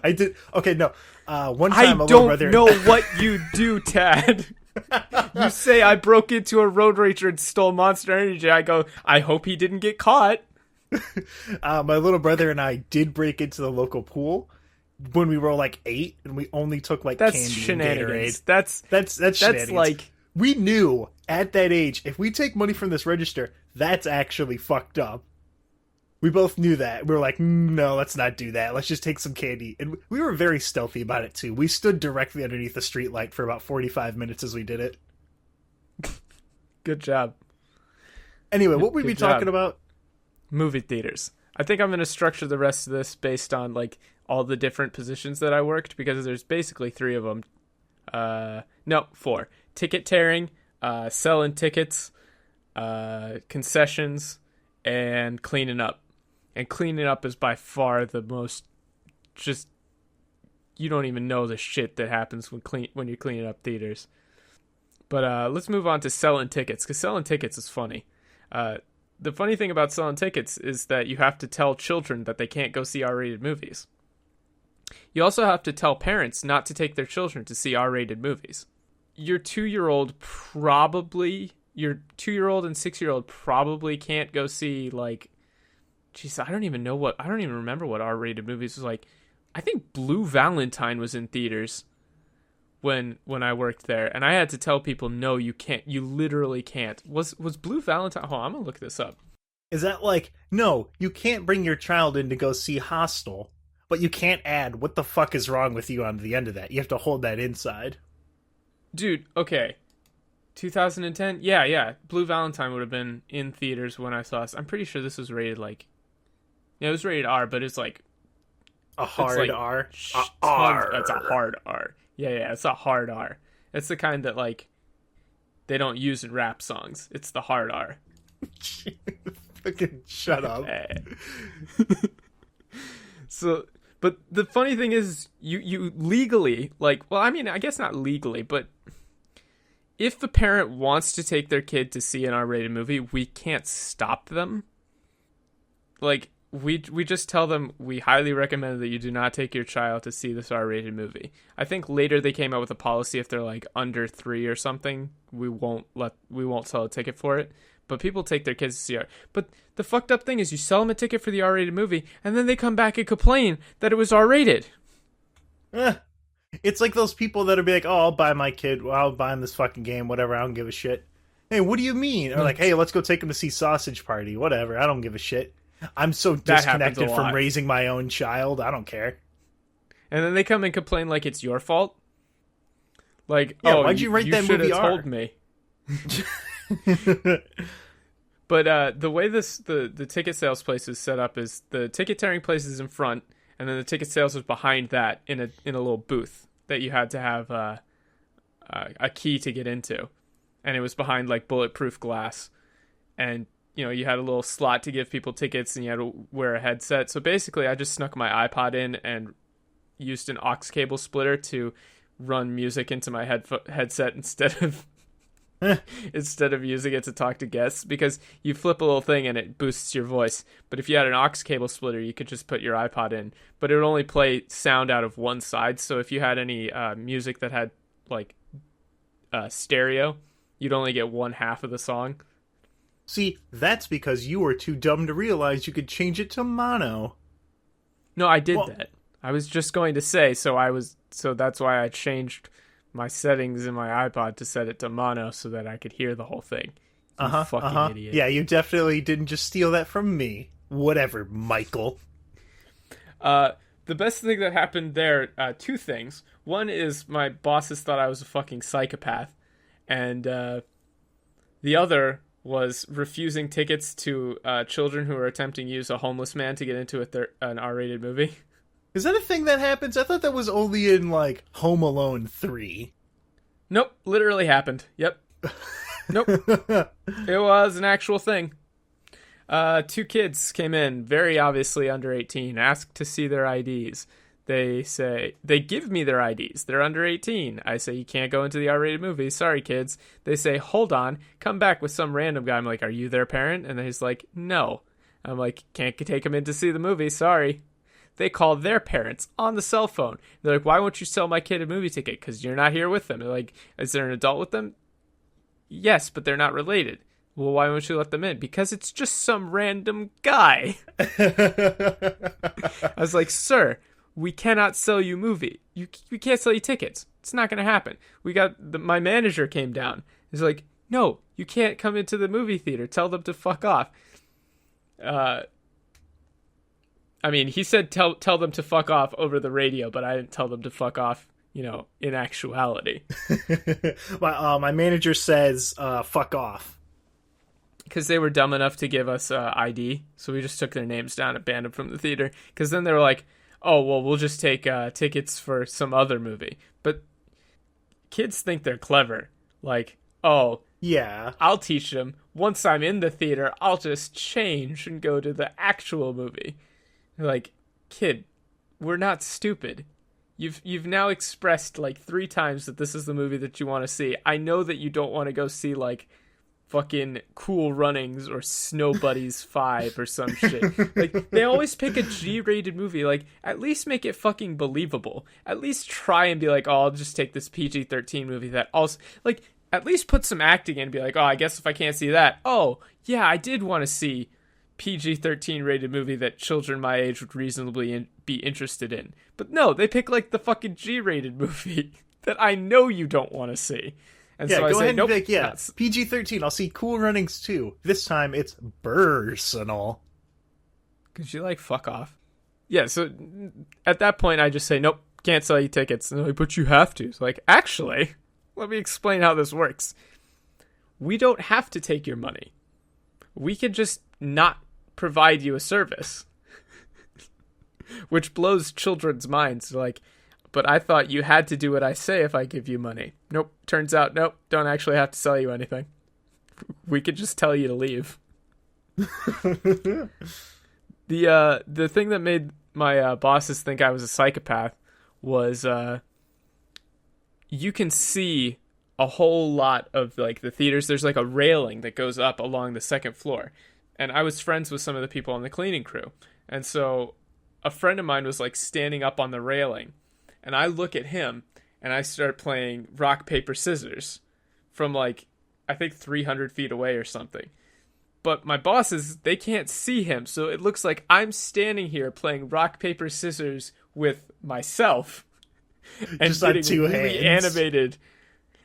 I did. Okay, no. One time,
I don't know what you do, Tad. You say I broke into a Road Ranger and stole Monster Energy. I go, I hope he didn't get caught.
My little brother and I did break into the local pool when we were like 8, and we only took like
that's
candy
shenanigans.
and Gatorade. That's shenanigans.
Like,
we knew at that age, if we take money from this register, that's actually fucked up. We both knew that. We were like, no, let's not do that. Let's just take some candy. And we were very stealthy about it, too. We stood directly underneath the streetlight for about 45 minutes as we did it.
Good job.
Anyway, what were we talking about?
Movie theaters. I think I'm going to structure the rest of this based on, like, all the different positions that I worked, because there's basically 3 of them. No, 4. Ticket tearing, selling tickets, concessions, and cleaning up. And cleaning up is by far the most just... You don't even know the shit that happens when you're cleaning up theaters. But let's move on to selling tickets, because selling tickets is funny. The funny thing about selling tickets is that you have to tell children that they can't go see R-rated movies. You also have to tell parents not to take their children to see R-rated movies. Your 2-year-old and 6-year-old probably can't go see, like, geez, I don't even remember what R-rated movies was like. I think Blue Valentine was in theaters when I worked there, and I had to tell people, no, you can't. You literally can't. Was Blue Valentine? Hold on, I'm gonna look this up.
Is that like, no, you can't bring your child in to go see Hostel, but but you can't add "what the fuck is wrong with you" onto the end of that. You have to hold that inside.
Dude, okay. 2010? Yeah. Blue Valentine would have been in theaters when I saw this. I'm pretty sure this was rated like... Yeah, it was rated R, but it's like...
A hard
like
R?
That's a hard R. Yeah, it's a hard R. It's the kind that, like, they don't use in rap songs. It's the hard R.
Fucking shut up.
So, but the funny thing is, you legally, like, well, I mean, I guess not legally, but if the parent wants to take their kid to see an R-rated movie, we can't stop them. Like, we just tell them we highly recommend that you do not take your child to see this R-rated movie. I think later they came out with a policy if they're like under 3 or something, we won't sell a ticket for it. But people take their kids to see it. But the fucked up thing is you sell them a ticket for the R-rated movie, and then they come back and complain that it was R-rated.
It's like those people that'll be like, "Oh, I'll buy my kid. Well, I'll buy him this fucking game, whatever. I don't give a shit." Hey, what do you mean? Or like, "Hey, let's go take him to see Sausage Party, whatever. I don't give a shit. I'm so disconnected from raising my own child. I don't care."
And then they come and complain like it's your fault. Like,
yeah, why'd you rate that movie R?
Told me. But the way the ticket sales place is set up is the ticket tearing place is in front, and then the ticket sales was behind that in a little booth that you had to have a key to get into, and it was behind like bulletproof glass, and you had a little slot to give people tickets, and you had to wear a headset. So basically, I just snuck my iPod in and used an aux cable splitter to run music into my headset instead of using it to talk to guests, because you flip a little thing and it boosts your voice. But if you had an aux cable splitter, you could just put your iPod in, but it would only play sound out of one side. So if you had any music that had like stereo, you'd only get one half of the song.
See, that's because you were too dumb to realize you could change it to mono.
No, I did that. I was just going to say, so that's why I changed my settings in my iPod to set it to mono so that I could hear the whole thing. Fucking idiot.
Yeah, you definitely didn't just steal that from me. Whatever, Michael.
The best thing that happened there, 2 things. One is my bosses thought I was a fucking psychopath, and the other was refusing tickets to children who are attempting to use a homeless man to get into an R-rated movie.
Is that a thing that happens? I thought that was only in, like, Home Alone 3.
Nope, literally happened. Yep. Nope. It was an actual thing. 2 kids came in, very obviously under 18, asked to see their IDs. They give me their IDs. They're under 18. I say, you can't go into the R-rated movie. Sorry, kids. They say, hold on. Come back with some random guy. I'm like, are you their parent? And he's like, no. I'm like, can't take them in to see the movie. Sorry. They call their parents on the cell phone. They're like, why won't you sell my kid a movie ticket? Because you're not here with them. They're like, is there an adult with them? Yes, but they're not related. Well, why won't you let them in? Because it's just some random guy. I was like, sir, we cannot sell you movie. We can't sell you tickets. It's not going to happen. My manager came down. He's like, no, you can't come into the movie theater. Tell them to fuck off. I mean, he said tell them to fuck off over the radio, but I didn't tell them to fuck off, in actuality.
My manager says fuck off.
Because they were dumb enough to give us ID, so we just took their names down and banned them from the theater. Because then they were like, oh, well, we'll just take tickets for some other movie. But kids think they're clever. Like, oh,
yeah,
I'll teach them. Once I'm in the theater, I'll just change and go to the actual movie. Like, kid, we're not stupid. You've now expressed like 3 times that this is the movie that you want to see. I know that you don't want to go see like fucking Cool Runnings or Snow Buddies 5 or some shit. Like, they always pick a G-rated movie. Like, at least make it fucking believable. At least try and be like, oh, I'll just take this PG-13 movie that also, like, at least put some acting in and be like, oh, I guess if I can't see that, oh, yeah, I did want to see PG-13 rated movie that children my age would reasonably be interested in. But no, they pick like the fucking G-rated movie that I know you don't want to see. And
yeah,
so I
go
say,
ahead
nope,
and be like, PG-13, I'll see Cool Runnings 2. This time it's personal.
Because you like fuck off. Yeah, so at that point, I just say, nope, can't sell you tickets. And they're like, but you have to. It's like, actually, let me explain how this works. We don't have to take your money. We could just not provide you a service. Which blows children's minds. They're like, but I thought you had to do what I say if I give you money. Nope, turns out, nope, don't actually have to sell you anything. We could just tell you to leave. The thing that made my bosses think I was a psychopath was you can see a whole lot of like the theaters. There's like a railing that goes up along the second floor, and I was friends with some of the people on the cleaning crew, and so a friend of mine was like standing up on the railing, and I look at him and I start playing rock paper scissors from like I think 300 feet away or something. But my bosses, they can't see him, so it looks like I'm standing here playing rock, paper, scissors with myself. And
just on two
really
hands.
Animated.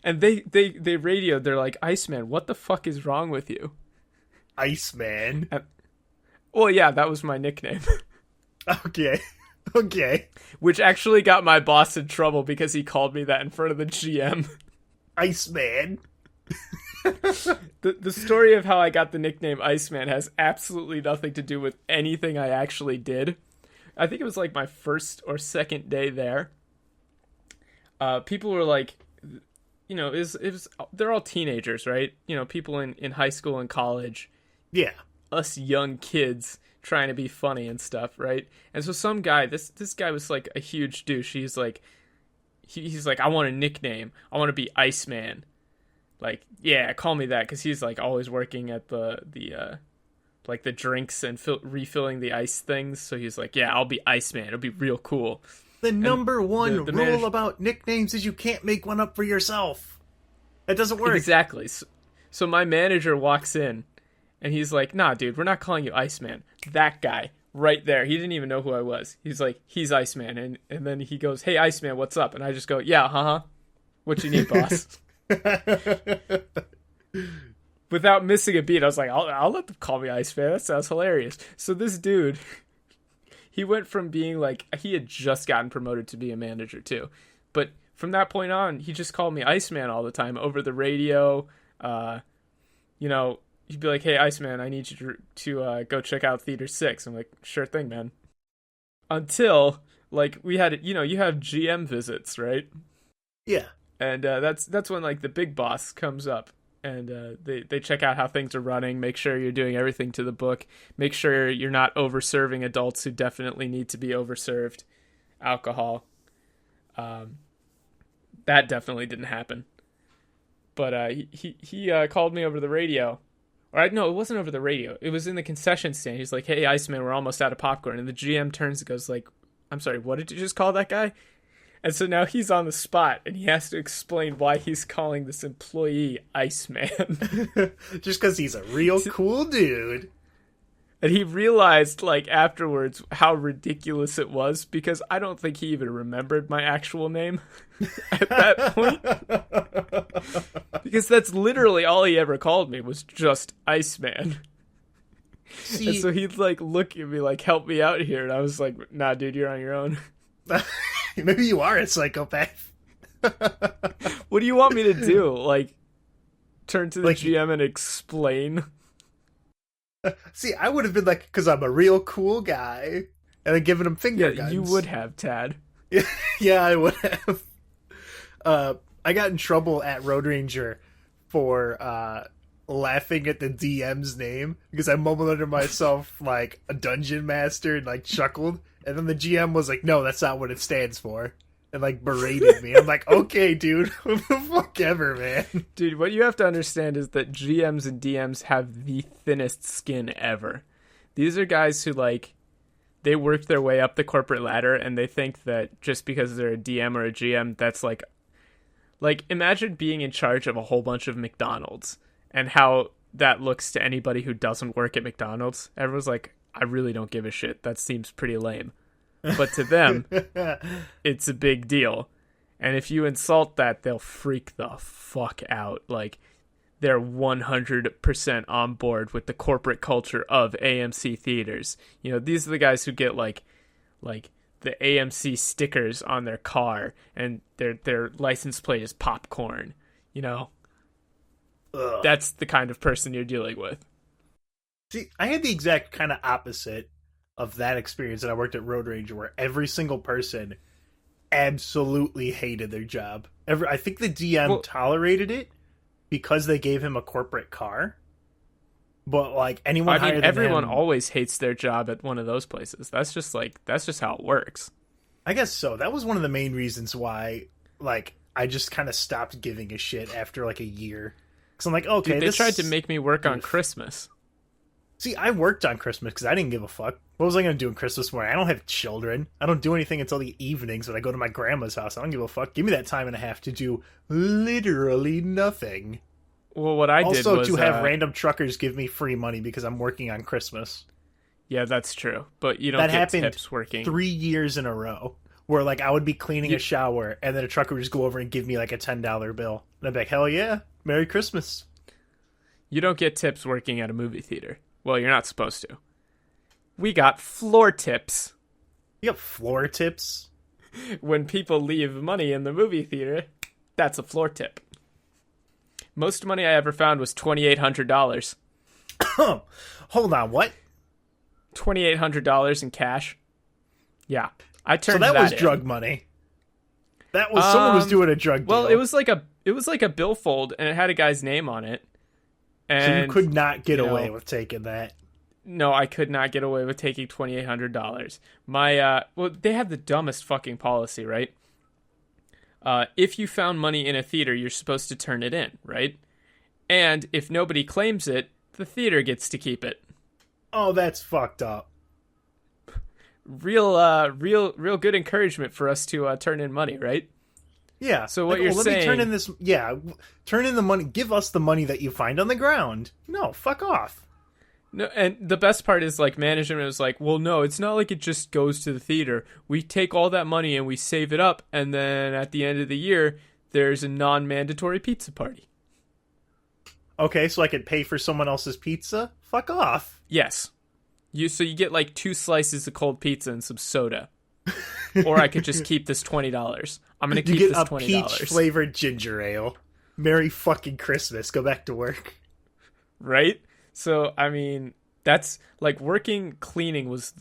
And they radioed, they're like, Iceman, what the fuck is wrong with you?
Iceman?
Well, yeah, that was my nickname.
Okay.
Which actually got my boss in trouble because he called me that in front of the GM.
Iceman?
The story of how I got the nickname Iceman has absolutely nothing to do with anything I actually did. I think it was like my first or second day there. People were like, you know, they're all teenagers, right? You know, people in high school and college.
Yeah.
Us young kids trying to be funny and stuff, right? And so some guy, this guy was like a huge douche. He's like, I want a nickname. I want to be Iceman. Like, yeah, call me that, because he's like always working at the like the drinks and refilling the ice things. So he's like, yeah, I'll be Iceman. It'll be real cool.
The number one
the
rule about nicknames is you can't make one up for yourself. That doesn't work.
Exactly. So my manager walks in, and he's like, nah, dude, we're not calling you Iceman. That guy right there, he didn't even know who I was. He's like, he's Iceman. And then he goes, hey, Iceman, what's up? And I just go, yeah, what you need, boss? Without missing a beat, I was like, I'll let them call me Iceman. That sounds hilarious. So this dude, he went from being like, he had just gotten promoted to be a manager too. But from that point on, he just called me Iceman all the time over the radio. You know, he'd be like, hey, Iceman, I need you to go check out Theater 6. I'm like, sure thing, man. Until, like, we had, you know, you have GM visits, right?
Yeah.
And that's when like the big boss comes up, and they check out how things are running, make sure you're doing everything to the book, make sure you're not over-serving adults who definitely need to be over-served alcohol. That definitely didn't happen. But he called me over the radio. No, it wasn't over the radio. It was in the concession stand. He's like, hey, Iceman, we're almost out of popcorn. And the GM turns and goes like, I'm sorry, what did you just call that guy? And so now he's on the spot, and he has to explain why he's calling this employee Iceman.
Just because he's a real cool dude.
And he realized, like, afterwards how ridiculous it was, because I don't think he even remembered my actual name at that point. Because that's literally all he ever called me, was just Iceman. See, and so he'd, like, look at me like, help me out here. And I was like, nah, dude, you're on your own.
Maybe you are a psychopath.
What do you want me to do? Like, turn to the GM and explain?
See, I would have been like, because I'm a real cool guy, and then giving him finger guns.
You would have, Tad.
Yeah, I would have. I got in trouble at Road Ranger for laughing at the DM's name, because I mumbled under myself like a dungeon master and like chuckled. And then the GM was like, no, that's not what it stands for. And like berated me. I'm like, okay, dude. What the fuck ever, man.
Dude, what you have to understand is that GMs and DMs have the thinnest skin ever. These are guys who, like, they work their way up the corporate ladder, and they think that just because they're a DM or a GM, that's like, imagine being in charge of a whole bunch of McDonald's and how that looks to anybody who doesn't work at McDonald's. Everyone's like, I really don't give a shit. That seems pretty lame. But to them, it's a big deal. And if you insult that, they'll freak the fuck out. Like, they're 100% on board with the corporate culture of AMC theaters. You know, these are the guys who get, like like the AMC stickers on their car and their license plate is popcorn, you know?
Ugh.
That's the kind of person you're dealing with.
See, I had the exact kind of opposite of that experience that I worked at Road Ranger, where every single person absolutely hated their job. I think the DM tolerated it because they gave him a corporate car. But like anyone,
everyone always hates their job at one of those places. That's just how it works.
I guess so. That was one of the main reasons why, like, I just kind of stopped giving a shit after like a year. Because I'm like, okay,
dude, they tried to make me work on Christmas.
See, I worked on Christmas because I didn't give a fuck. What was I going to do on Christmas morning? I don't have children. I don't do anything until the evenings when I go to my grandma's house. I don't give a fuck. Give me that time and a half to do literally nothing.
Well, what I did was...
Also, to have random truckers give me free money because I'm working on Christmas.
Yeah, that's true. But you don't get tips working.
3 years in a row. Where, like, I would be cleaning a shower, and then a trucker would just go over and give me, like, a $10 bill. And I'd be like, hell yeah, Merry Christmas.
You don't get tips working at a movie theater. Well, you're not supposed to. We got floor tips.
You got floor tips?
When people leave money in the movie theater, that's a floor tip. Most money I ever found was $2,800.
Hold on, what?
$2,800 in cash. Yeah, I turned
that was
in.
drug money. That was someone was doing a drug deal.
Well, it was like a billfold, and it had a guy's name on it. And,
so you could not get away with taking that.
No, I could not get away with taking $2,800. They have the dumbest fucking policy, right? If you found money in a theater, you're supposed to turn it in, right? And if nobody claims it, the theater gets to keep it.
Oh, that's fucked up.
Real good encouragement for us to turn in money, right?
Yeah.
So what you're saying?
Let me turn in this. Yeah, turn in the money. Give us the money that you find on the ground. No, fuck off.
No, and the best part is, like, management was like, well, no, it's not like it just goes to the theater. We take all that money and we save it up, and then at the end of the year, there's a non-mandatory pizza party.
Okay, so I could pay for someone else's pizza? Fuck off.
Yes. So you get like 2 slices of cold pizza and some soda. Or I could just keep this $20. I'm going to keep this $20.
You get a peach-flavored ginger ale. Merry fucking Christmas. Go back to work.
Right? So, I mean, that's like working cleaning was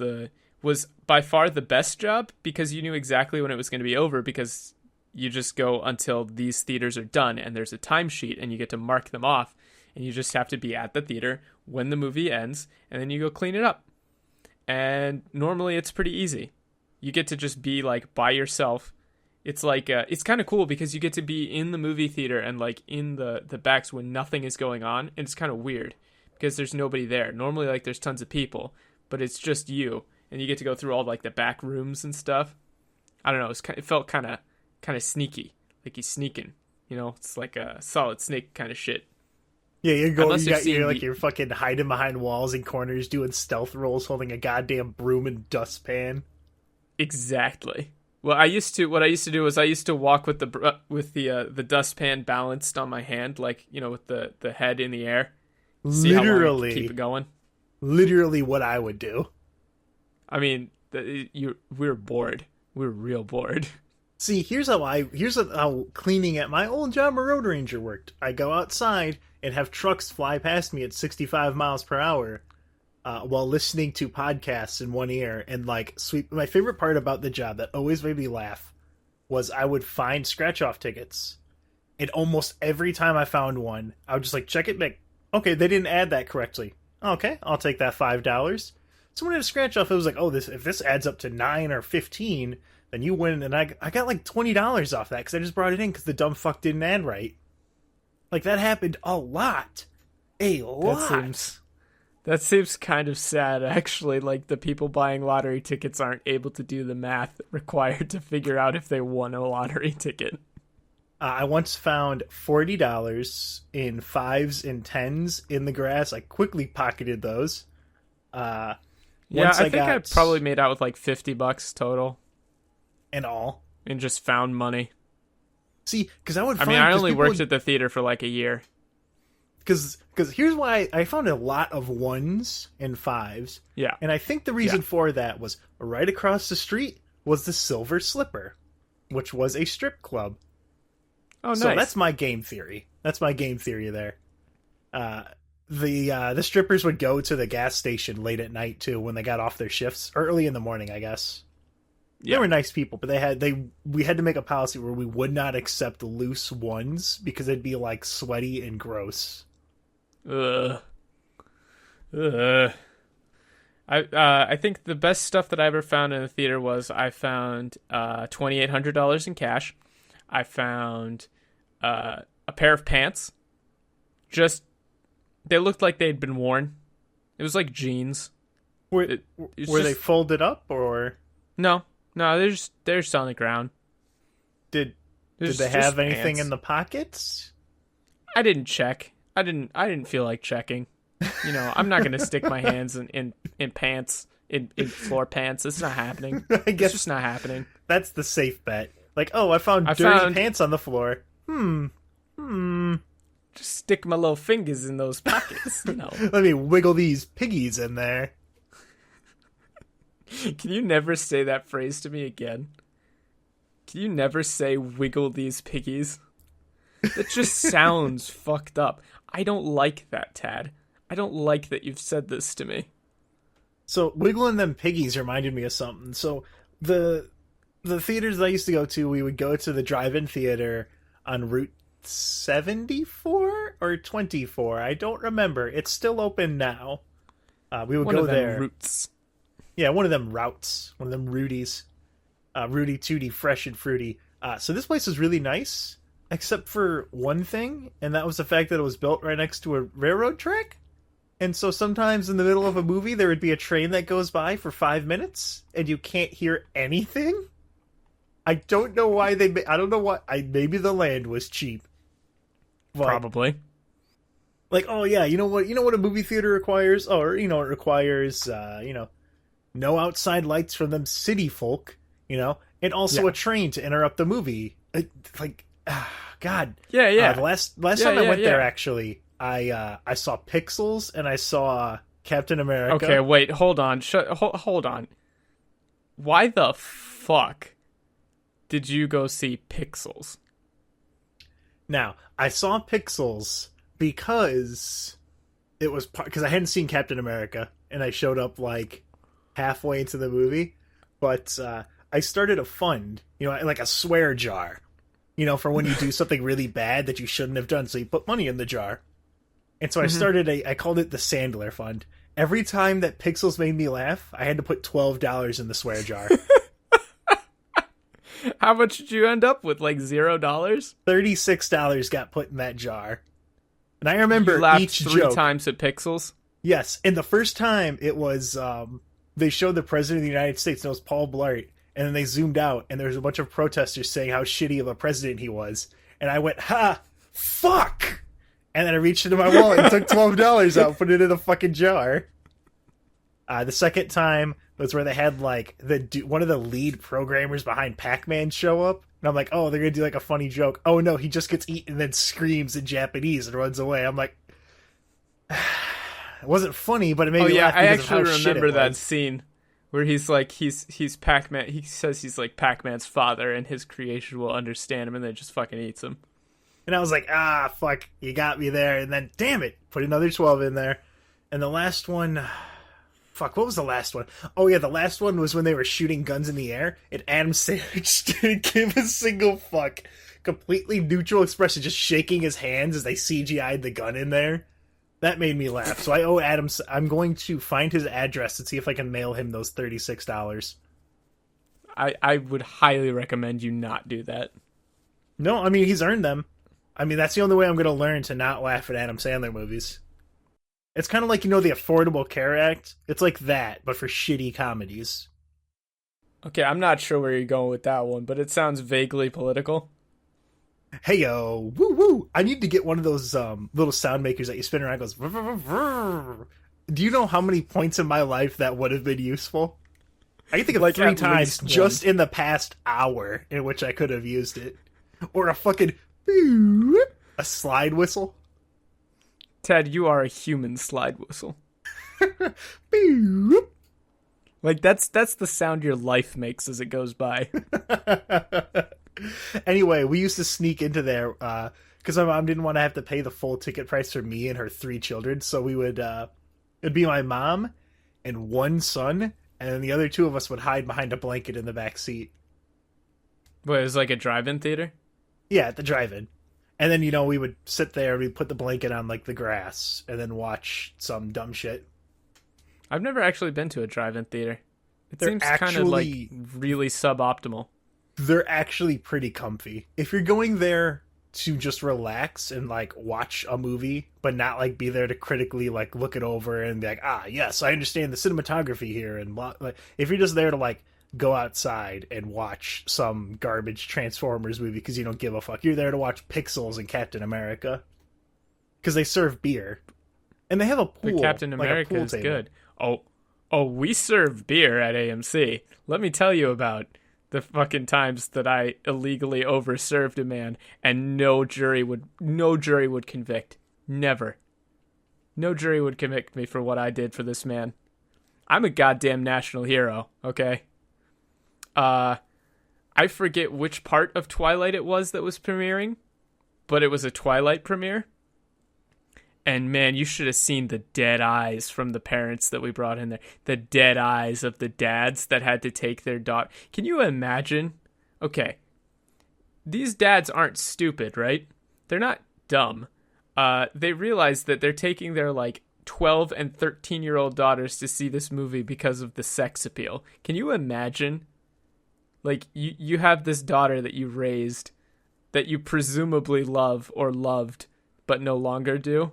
by far the best job because you knew exactly when it was going to be over because you just go until these theaters are done and there's a timesheet and you get to mark them off and you just have to be at the theater when the movie ends and then you go clean it up. And normally it's pretty easy. You get to just be like by yourself. It's like it's kind of cool because you get to be in the movie theater and like in the backs when nothing is going on, and it's kind of weird because there's nobody there. Normally like there's tons of people, but it's just you, and you get to go through all like the back rooms and stuff. I don't know. It felt kind of sneaky, like he's sneaking. You know, it's like a Solid Snake kind of shit.
Yeah, you're fucking hiding behind walls and corners, doing stealth rolls, holding a goddamn broom and dustpan.
Exactly. Well, what I used to do was I used to walk with the dustpan balanced on my hand, like, you know, with the head in the air. See
literally,
how long I could keep it going.
Literally, what I would do.
I mean, we were bored. We were real bored.
See, here's how cleaning at my old job a Road Ranger worked. I go outside and have trucks fly past me at 65 miles per hour. While listening to podcasts in one ear and like sweep. My favorite part about the job that always made me laugh was I would find scratch off tickets, and almost every time I found one, I would just like check it back. Okay, they didn't add that correctly. Okay, I'll take that $5. Someone had a scratch off. It was like, oh, if this adds up to 9 or 15, then you win. And I got like $20 off that because I just brought it in because the dumb fuck didn't add right. Like that happened a lot,
That seems kind of sad, actually. Like, the people buying lottery tickets aren't able to do the math required to figure out if they won a lottery ticket.
I once found $40 in 5s and 10s in the grass. I quickly pocketed those.
I think I probably made out with like $50 total.
And all.
And just found money.
See, because I would
I only worked at the theater for like a year.
because here's why I found a lot of 1s and 5s.
Yeah.
And I think the reason for that was right across the street was the Silver Slipper, which was a strip club.
Oh, nice.
So that's my game theory. That's my game theory there. The strippers would go to the gas station late at night too when they got off their shifts, or early in the morning, I guess. Yeah. They were nice people, but we had to make a policy where we would not accept loose 1s because they'd be like sweaty and gross.
I think the best stuff that I ever found in the theater was I found $2,800 in cash. I found a pair of pants. Just they looked like they'd been worn. It was like jeans.
Were they folded up or
no? They're just on the ground.
Did they have anything in the pockets?
I didn't check. I didn't feel like checking. You know, I'm not gonna stick my hands in pants in floor pants. It's not happening.
I guess
it's just not happening.
That's the safe bet. Like, oh, I found dirty pants on the floor.
Just stick my little fingers in those pockets. No.
Let me wiggle these piggies in there.
Can you never say that phrase to me again? Can you never say wiggle these piggies? That just sounds fucked up. I don't like that, Tad. I don't like that you've said this to me.
So, wiggling them piggies reminded me of something. So, the theaters that I used to go to, we would go to the drive-in theater on Route 74 or 24. I don't remember. It's still open now. We would go there.
Routes.
Yeah, one of them routes. One of them Rudies. Rudy Tooty, fresh and fruity. So this place was really nice, except for one thing, and that was the fact that it was built right next to a railroad track. And so sometimes in the middle of a movie, there would be a train that goes by for 5 minutes, and you can't hear anything. I don't know why I don't know why. Maybe the land was cheap. But,
probably.
Like, oh yeah, you know what a movie theater requires? Or, it requires, no outside lights from them city folk, and also a train to interrupt the movie. God.
Yeah.
The last time I went there, actually, I saw Pixels and I saw Captain America.
Okay, wait, hold on. Hold on. Why the fuck did you go see Pixels?
Now, I saw Pixels because I hadn't seen Captain America, and I showed up like halfway into the movie. But I started a fund, like a swear jar, for when you do something really bad that you shouldn't have done. So you put money in the jar. And so I called it the Sandler Fund. Every time that Pixels made me laugh, I had to put $12 in the swear jar.
How much did you end up with? Like $0?
$36 got put in that jar. And I remember
you laughed
each
three
joke.
times at Pixels?
Yes. And the first time it was, they showed the President of the United States, and it was Paul Blart. And then they zoomed out, and there was a bunch of protesters saying how shitty of a president he was. And I went, ha, fuck! And then I reached into my wallet and took $12 out, put it in a fucking jar. The second time was where they had like one of the lead programmers behind Pac-Man show up, and I'm like, oh, they're gonna do like a funny joke. Oh no, he just gets eaten and then screams in Japanese and runs away. I'm like, it wasn't funny, but it made me laugh.
I actually remember that scene where he's like he's Pac-Man. He says he's like Pac-Man's father, and his creation will understand him, and then just fucking eats him.
And I was like, fuck, you got me there. And then, damn it, put another 12 in there. And the last one, fuck, what was the last one? Oh, yeah, the last one was when they were shooting guns in the air, and Adam Sandler didn't give a single fuck. Completely neutral expression, just shaking his hands as they CGI'd the gun in there. That made me laugh. So I owe Adam, I'm going to find his address and see if I can mail him those $36.
I would highly recommend you not do that.
No, I mean, he's earned them. I mean, that's the only way I'm going to learn to not laugh at Adam Sandler movies. It's kind of like, the Affordable Care Act. It's like that, but for shitty comedies.
Okay, I'm not sure where you're going with that one, but it sounds vaguely political.
Hey, yo, woo, woo. I need to get one of those little sound makers that you spin around and goes, vrr, vrr, vrr. Do you know how many points in my life that would have been useful? I can think of like 3 times just in the past hour in which I could have used it. Or a fucking... a slide whistle.
Ted, you are a human slide whistle.
Beep.
Like, that's the sound your life makes as it goes by.
Anyway, we used to sneak into there because my mom didn't want to have to pay the full ticket price for me and her 3 children. So we would, it'd be my mom and 1 son, and then the other 2 of us would hide behind a blanket in the back seat.
What, it was like a drive-in theater?
Yeah, at the drive-in. And then, you know, we would sit there, we'd put the blanket on, like, the grass, and then watch some dumb shit.
I've never actually been to a drive-in theater. It
They're
seems kind of, like, really suboptimal.
They're actually pretty comfy. If you're going there to just relax and, like, watch a movie, but not, like, be there to critically, like, look it over and be like, yes, I understand the cinematography here, and blah. Like, if you're just there to, like, go outside and watch some garbage Transformers movie because you don't give a fuck, you're there to watch Pixels and Captain America. Because they serve beer. And they have a pool.
But Captain America is good. Oh, we serve beer at AMC. Let me tell you about the fucking times that I illegally overserved a man and no jury would convict. Never. No jury would convict me for what I did for this man. I'm a goddamn national hero, okay? I forget which part of Twilight it was that was premiering, but it was a Twilight premiere. And man, you should have seen the dead eyes from the parents that we brought in there. The dead eyes of the dads that had to take their daughter. Can you imagine? Okay. These dads aren't stupid, right? They're not dumb. They realize that they're taking their, like, 12 and 13-year-old daughters to see this movie because of the sex appeal. Can you imagine? Like, you have this daughter that you raised, that you presumably love or loved, but no longer do.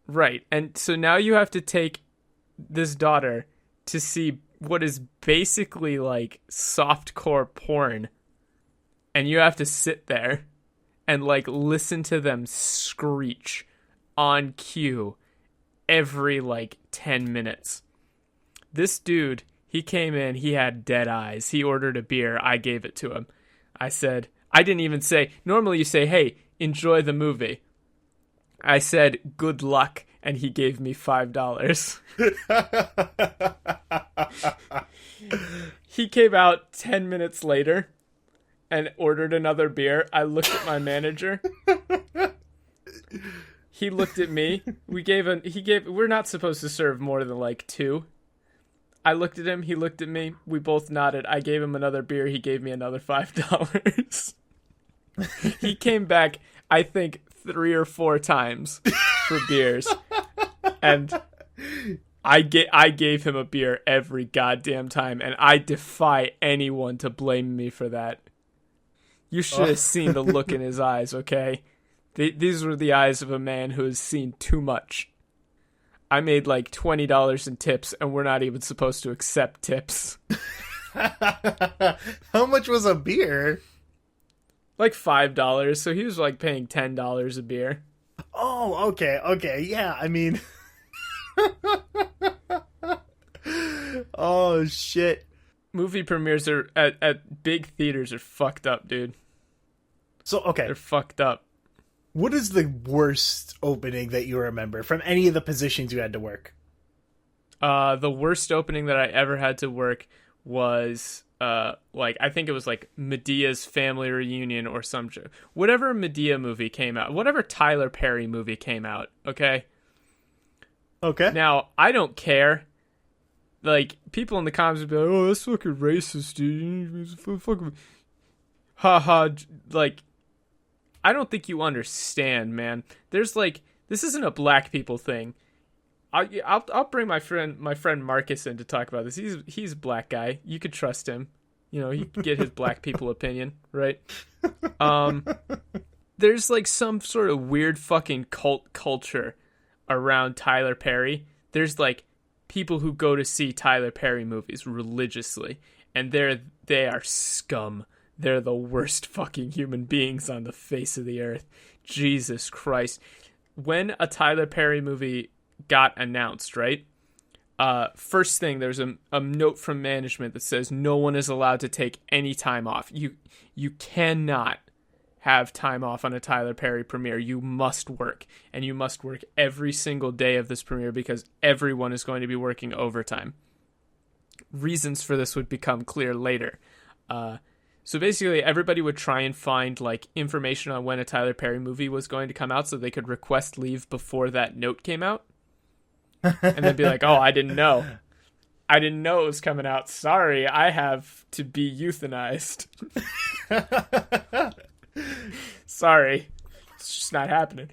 Right, and so now you have to take this daughter to see what is basically like softcore porn, and you have to sit there and like listen to them screech on cue every like 10 minutes. This dude, he came in, he had dead eyes. He ordered a beer, I gave it to him. I didn't even say, normally you say, hey, enjoy the movie. I said, good luck, and he gave me $5. He came out 10 minutes later and ordered another beer. I looked at my manager. He looked at me. We're not supposed to serve more than like 2. I looked at him. He looked at me. We both nodded. I gave him another beer. He gave me another $5. He came back, I think, 3 or 4 times for beers, and I gave him a beer every goddamn time, and I defy anyone to blame me for that. You should have seen the look in his eyes, okay? These were the eyes of a man who has seen too much. I made like $20 in tips, and we're not even supposed to accept tips.
How much was a beer?
Like $5, so he was like paying $10 a beer.
Oh, okay, yeah, I mean... Oh, shit.
Movie premieres are at big theaters are fucked up, dude.
So, okay.
They're fucked up.
What is the worst opening that you remember from any of the positions you had to work?
The worst opening that I ever had to work was... I think it was like Medea's Family Reunion or some shit. Whatever Medea movie came out, whatever Tyler Perry movie came out, okay?
Okay.
Now, I don't care. Like, people in the comments would be like, oh, that's fucking racist, dude. Fucking... Ha. Like, I don't think you understand, man. There's like, this isn't a black people thing. I'll bring my friend Marcus in to talk about this. He's a black guy. You could trust him. You know, he can get his black people opinion, right? There's like some sort of weird fucking cult culture around Tyler Perry. There's like people who go to see Tyler Perry movies religiously, and they are scum. They're the worst fucking human beings on the face of the earth. Jesus Christ. When a Tyler Perry movie got announced, right? First thing, there's a note from management that says no one is allowed to take any time off. You cannot have time off on a Tyler Perry premiere. You must work, and you must work every single day of this premiere because everyone is going to be working overtime. Reasons for this would become clear later. So basically, everybody would try and find like information on when a Tyler Perry movie was going to come out so they could request leave before that note came out. And then be like, oh, I didn't know. I didn't know it was coming out. Sorry, I have to be euthanized. Sorry. It's just not happening.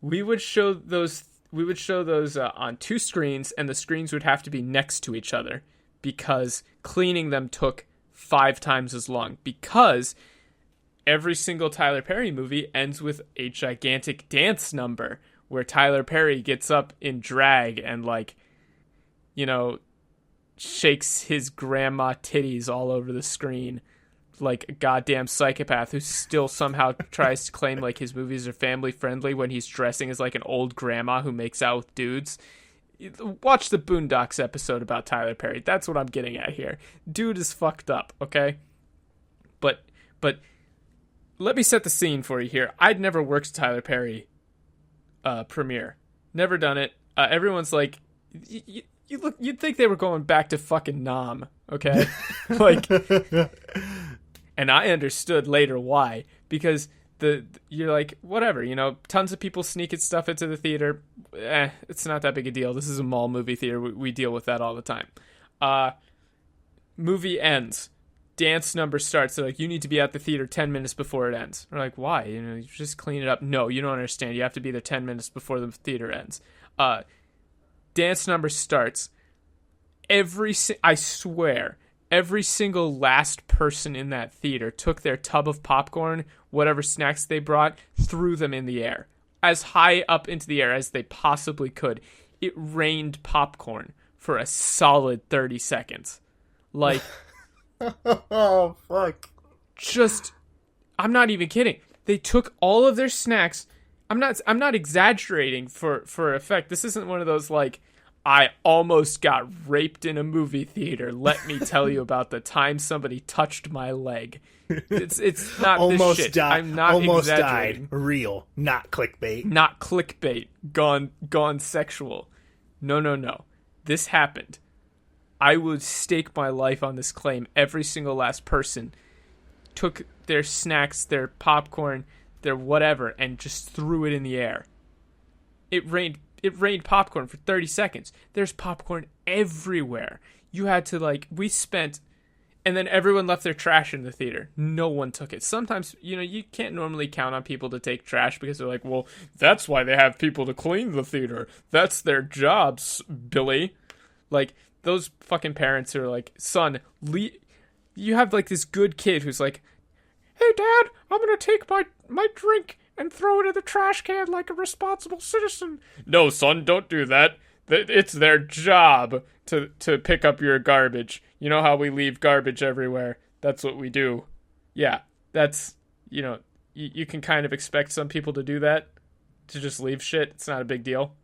We would show those on two screens, and the screens would have to be next to each other because cleaning them took 5 times as long, because every single Tyler Perry movie ends with a gigantic dance number where Tyler Perry gets up in drag and, like, you know, shakes his grandma titties all over the screen like a goddamn psychopath who still somehow tries to claim like his movies are family friendly when he's dressing as like an old grandma who makes out with dudes. Watch the Boondocks episode about Tyler Perry. That's what I'm getting at here. Dude is fucked up, okay? But let me set the scene for you here. I'd never worked a Tyler Perry premiere. Never done it. Everyone's like, you'd think they were going back to fucking Nam, okay? Like, and I understood later why, because you're like, whatever, you know, tons of people sneaking stuff into the theater. It's not that big a deal. This is a mall movie theater. We deal with that all the time. Movie ends. Dance number starts. They're like, you need to be at the theater 10 minutes before it ends. We're like, why? You know, you just clean it up. No, you don't understand. You have to be there 10 minutes before the theater ends. Dance number starts. I swear, every single last person in that theater took their tub of popcorn, whatever snacks they brought, threw them in the air. As high up into the air as they possibly could. It rained popcorn for a solid 30 seconds. Like,
oh, fuck.
Just, I'm not even kidding. They took all of their snacks. I'm not exaggerating for effect. This isn't one of those, like, I almost got raped in a movie theater. Let me tell you about the time somebody touched my leg. It's not
almost
this shit.
Died.
I'm not
almost
exaggerating.
Died. Real, not clickbait.
Not clickbait. Gone sexual. No. This happened. I would stake my life on this claim. Every single last person took their snacks, their popcorn, their whatever, and just threw it in the air. It rained popcorn for 30 seconds. There's popcorn everywhere. You had to, and then everyone left their trash in the theater. No one took it. Sometimes, you know, you can't normally count on people to take trash because they're like, well, that's why they have people to clean the theater. That's their jobs, Billy. Like, those fucking parents are like, son, you have, like, this good kid who's like, hey, Dad, I'm going to take my drink and throw it in the trash can like a responsible citizen. No, son, don't do that. It's their job to pick up your garbage. You know how we leave garbage everywhere? That's what we do. Yeah, that's, you know, you can kind of expect some people to do that, to just leave shit. It's not a big deal.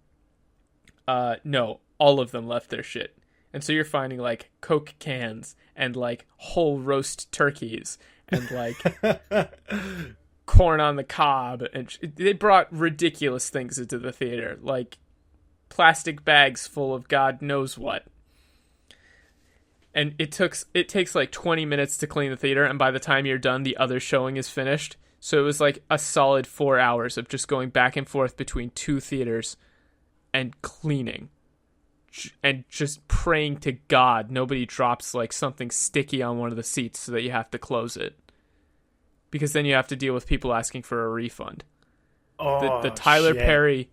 No, all of them left their shit. And so you're finding, like, Coke cans and, like, whole roast turkeys and, like, corn on the cob. And they brought ridiculous things into the theater, like plastic bags full of God knows what. And it takes like 20 minutes to clean the theater, and by the time you're done, the other showing is finished. So it was like a solid 4 hours of just going back and forth between two theaters and cleaning. And just praying to God nobody drops like something sticky on one of the seats so that you have to close it. Because then you have to deal with people asking for a refund.
Oh,
the Tyler
shit.
Perry...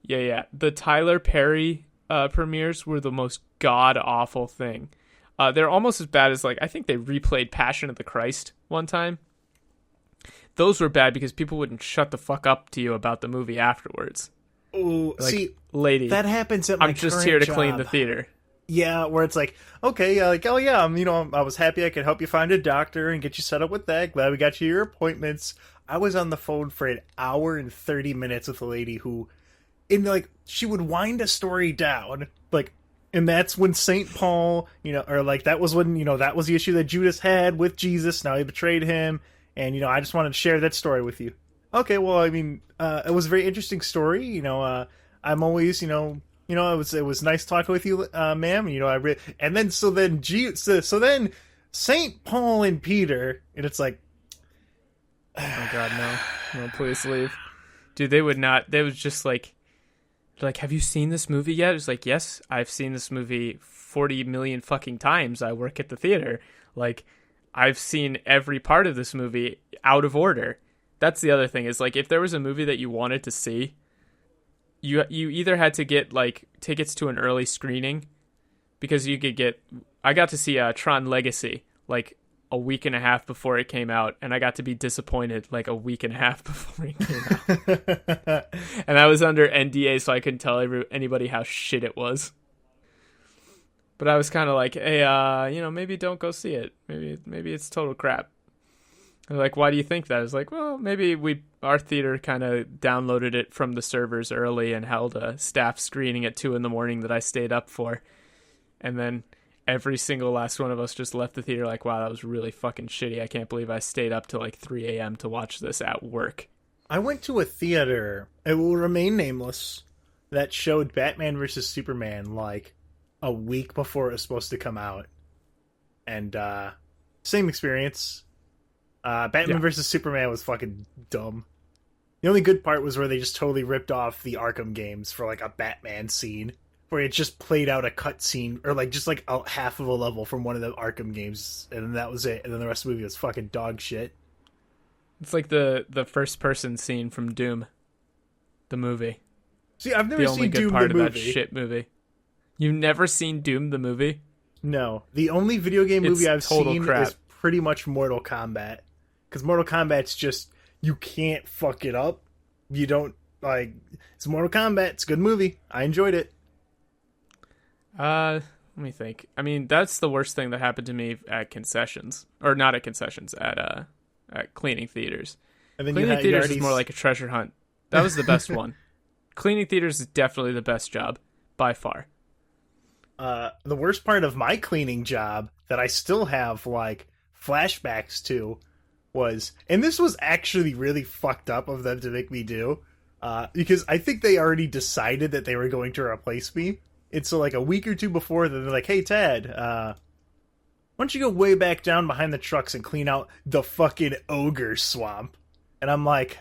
Yeah. The Tyler Perry premieres were the most god-awful thing. They're almost as bad as, like, I think they replayed Passion of the Christ one time. Those were bad because people wouldn't shut the fuck up to you about the movie afterwards.
Oh,
Like,
see,
lady,
that happens at my
I'm just
current
here to
job.
clean the theater.
Yeah, where it's like, okay, like, oh yeah, I was happy I could help you find a doctor and get you set up with that. Glad we got you your appointments. I was on the phone for an hour and 30 minutes with a lady who, she would wind a story down, like, and that's when St. Paul, or like that was when, that was the issue that Judas had with Jesus. Now he betrayed him. and I just wanted to share that story with you. Okay, well, I mean, it was a very interesting story. I'm always, it was nice talking with you, ma'am. And then so then Saint Paul and Peter, and it's like,
oh god, no, please leave, dude. They would not. They was just like, have you seen this movie yet? It's like, yes, I've seen this movie 40 million fucking times. I work at the theater. Like, I've seen every part of this movie out of order. That's the other thing, is like, if there was a movie that you wanted to see, you either had to get like tickets to an early screening, because you could get. I got to see Tron Legacy like a week and a half before it came out, and I got to be disappointed like a week and a half before it came out. And I was under NDA, so I couldn't tell anybody how shit it was. But I was kind of like, hey, maybe don't go see it. Maybe it's total crap. And they're like, why do you think that? I was like, well, maybe our theater kind of downloaded it from the servers early and held a staff screening at 2 a.m. that I stayed up for. And then every single last one of us just left the theater like, wow, that was really fucking shitty. I can't believe I stayed up till like 3 a.m. to watch this at work.
I went to a theater, it will remain nameless, that showed Batman vs. Superman like a week before it was supposed to come out. And same experience. Batman vs. Superman was fucking dumb. The only good part was where they just totally ripped off the Arkham games for like a Batman scene, where it just played out a cutscene, or like just like a half of a level from one of the Arkham games, and then that was it. And then the rest of the movie was fucking dog shit.
It's like the first person scene from Doom, the movie.
See, I've never seen Doom the movie. The only good part of that
shit movie. You've never seen Doom the movie?
No. The only video game movie I've seen is pretty much Mortal Kombat. Because Mortal Kombat's just, you can't fuck it up. You don't, like, it's Mortal Kombat. It's a good movie. I enjoyed it.
Let me think. I mean, that's the worst thing that happened to me at concessions. Or not at concessions, at cleaning theaters. And then cleaning theaters is more like a treasure hunt. That was the best one. Cleaning theaters is definitely the best job, by far.
The worst part of my cleaning job that I still have, like, flashbacks to was, and this was actually really fucked up of them to make me do, because I think they already decided that they were going to replace me. And so, like, a week or two before, they're like, hey, Ted, why don't you go way back down behind the trucks and clean out the fucking ogre swamp? And I'm like,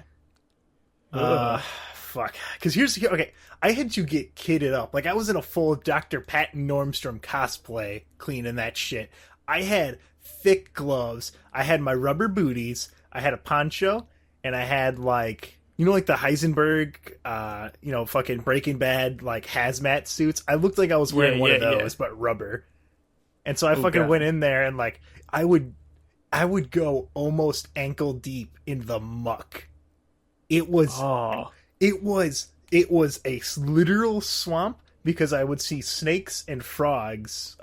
fuck. Because okay, I had to get kitted up. Like, I was in a full Dr. Patton Normstrom cosplay cleaning that shit. I had thick gloves. I had my rubber booties. I had a poncho. And I had, like, like the Heisenberg, fucking Breaking Bad, like, hazmat suits. I looked like I was wearing one of those, but rubber. And so I went in there and, like, I would go almost ankle deep in the muck. It was a literal swamp, because I would see snakes and frogs.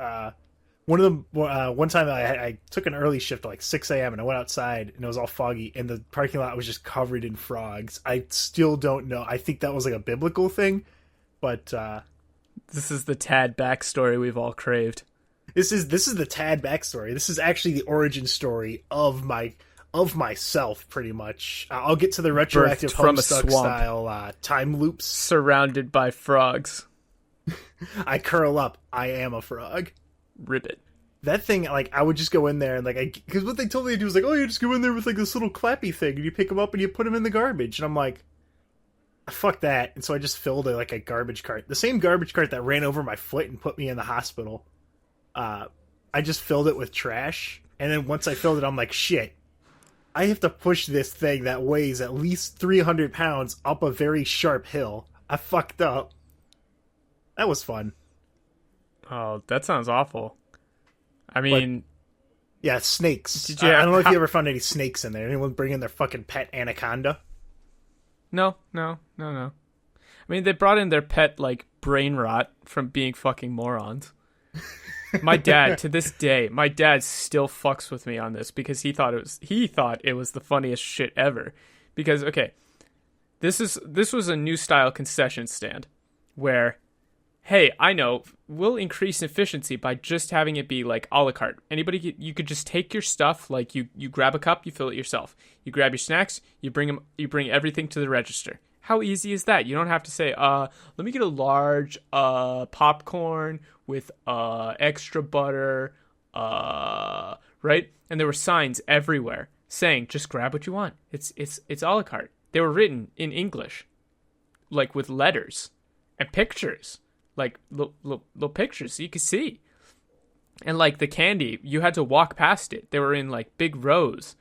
One time I took an early shift at like 6 a.m. and I went outside and it was all foggy and the parking lot was just covered in frogs. I still don't know. I think that was like a biblical thing, but
this is the Tad backstory we've all craved.
This is the Tad backstory. This is actually the origin story of myself, pretty much. I'll get to the retroactive Homestuck style time loops.
Surrounded by frogs.
I curl up. I am a frog.
Ribbit.
That thing, like, I would just go in there and, like, because what they told me to do was, like, oh, you just go in there with, like, this little clappy thing and you pick them up and you put them in the garbage. And I'm like, fuck that. And so I just filled it like a garbage cart. The same garbage cart that ran over my foot and put me in the hospital. I just filled it with trash. And then once I filled it, I'm like, shit. I have to push this thing that weighs at least 300 pounds up a very sharp hill. I fucked up. That was fun.
Oh, that sounds awful. I mean...
yeah, snakes. I don't know if you ever found any snakes in there. Anyone bring in their fucking pet anaconda?
No. I mean, they brought in their pet, like, brain rot from being fucking morons. My dad, to this day, still fucks with me on this because he thought it was the funniest shit ever. Because, okay, this was a new style concession stand where hey, I know, we'll increase efficiency by just having it be like a la carte. You could just take your stuff, like you grab a cup, you fill it yourself. You grab your snacks, you bring everything to the register. How easy is that? You don't have to say, let me get a large popcorn with extra butter, right? And there were signs everywhere saying, just grab what you want. It's a la carte. They were written in English, like with letters and pictures, like little pictures so you could see. And like the candy, you had to walk past it. They were in like big rows,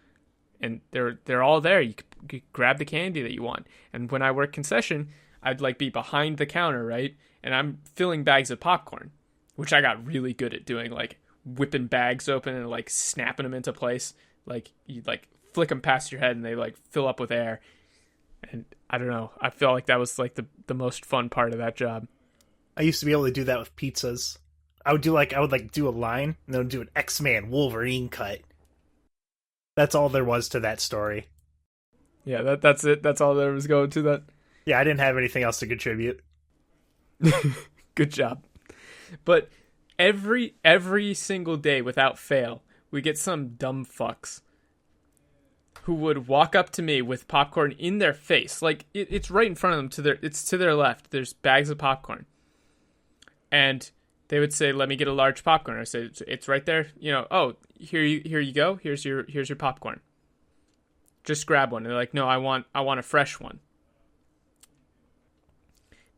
and they're all there. You could grab the candy that you want. And when I work concession, I'd like be behind the counter, right? And I'm filling bags of popcorn, which I got really good at doing, like whipping bags open and like snapping them into place. Like you like flick them past your head and they like fill up with air. And I don't know, I feel like that was like the most fun part of that job.
I used to be able to do that with pizzas. I would do a line and then do an X-Man Wolverine cut. That's all there was to that story.
Yeah, that's it. That's all there was going to that.
Yeah, I didn't have anything else to contribute.
Good job. But every single day without fail, we get some dumb fucks who would walk up to me with popcorn in their face. Like it's right in front of them, it's to their left. There's bags of popcorn. And they would say, "Let me get a large popcorn." I say, "It's right there. You know, oh, here you go. Here's your popcorn. Just grab one." And they're like, "No, I want a fresh one."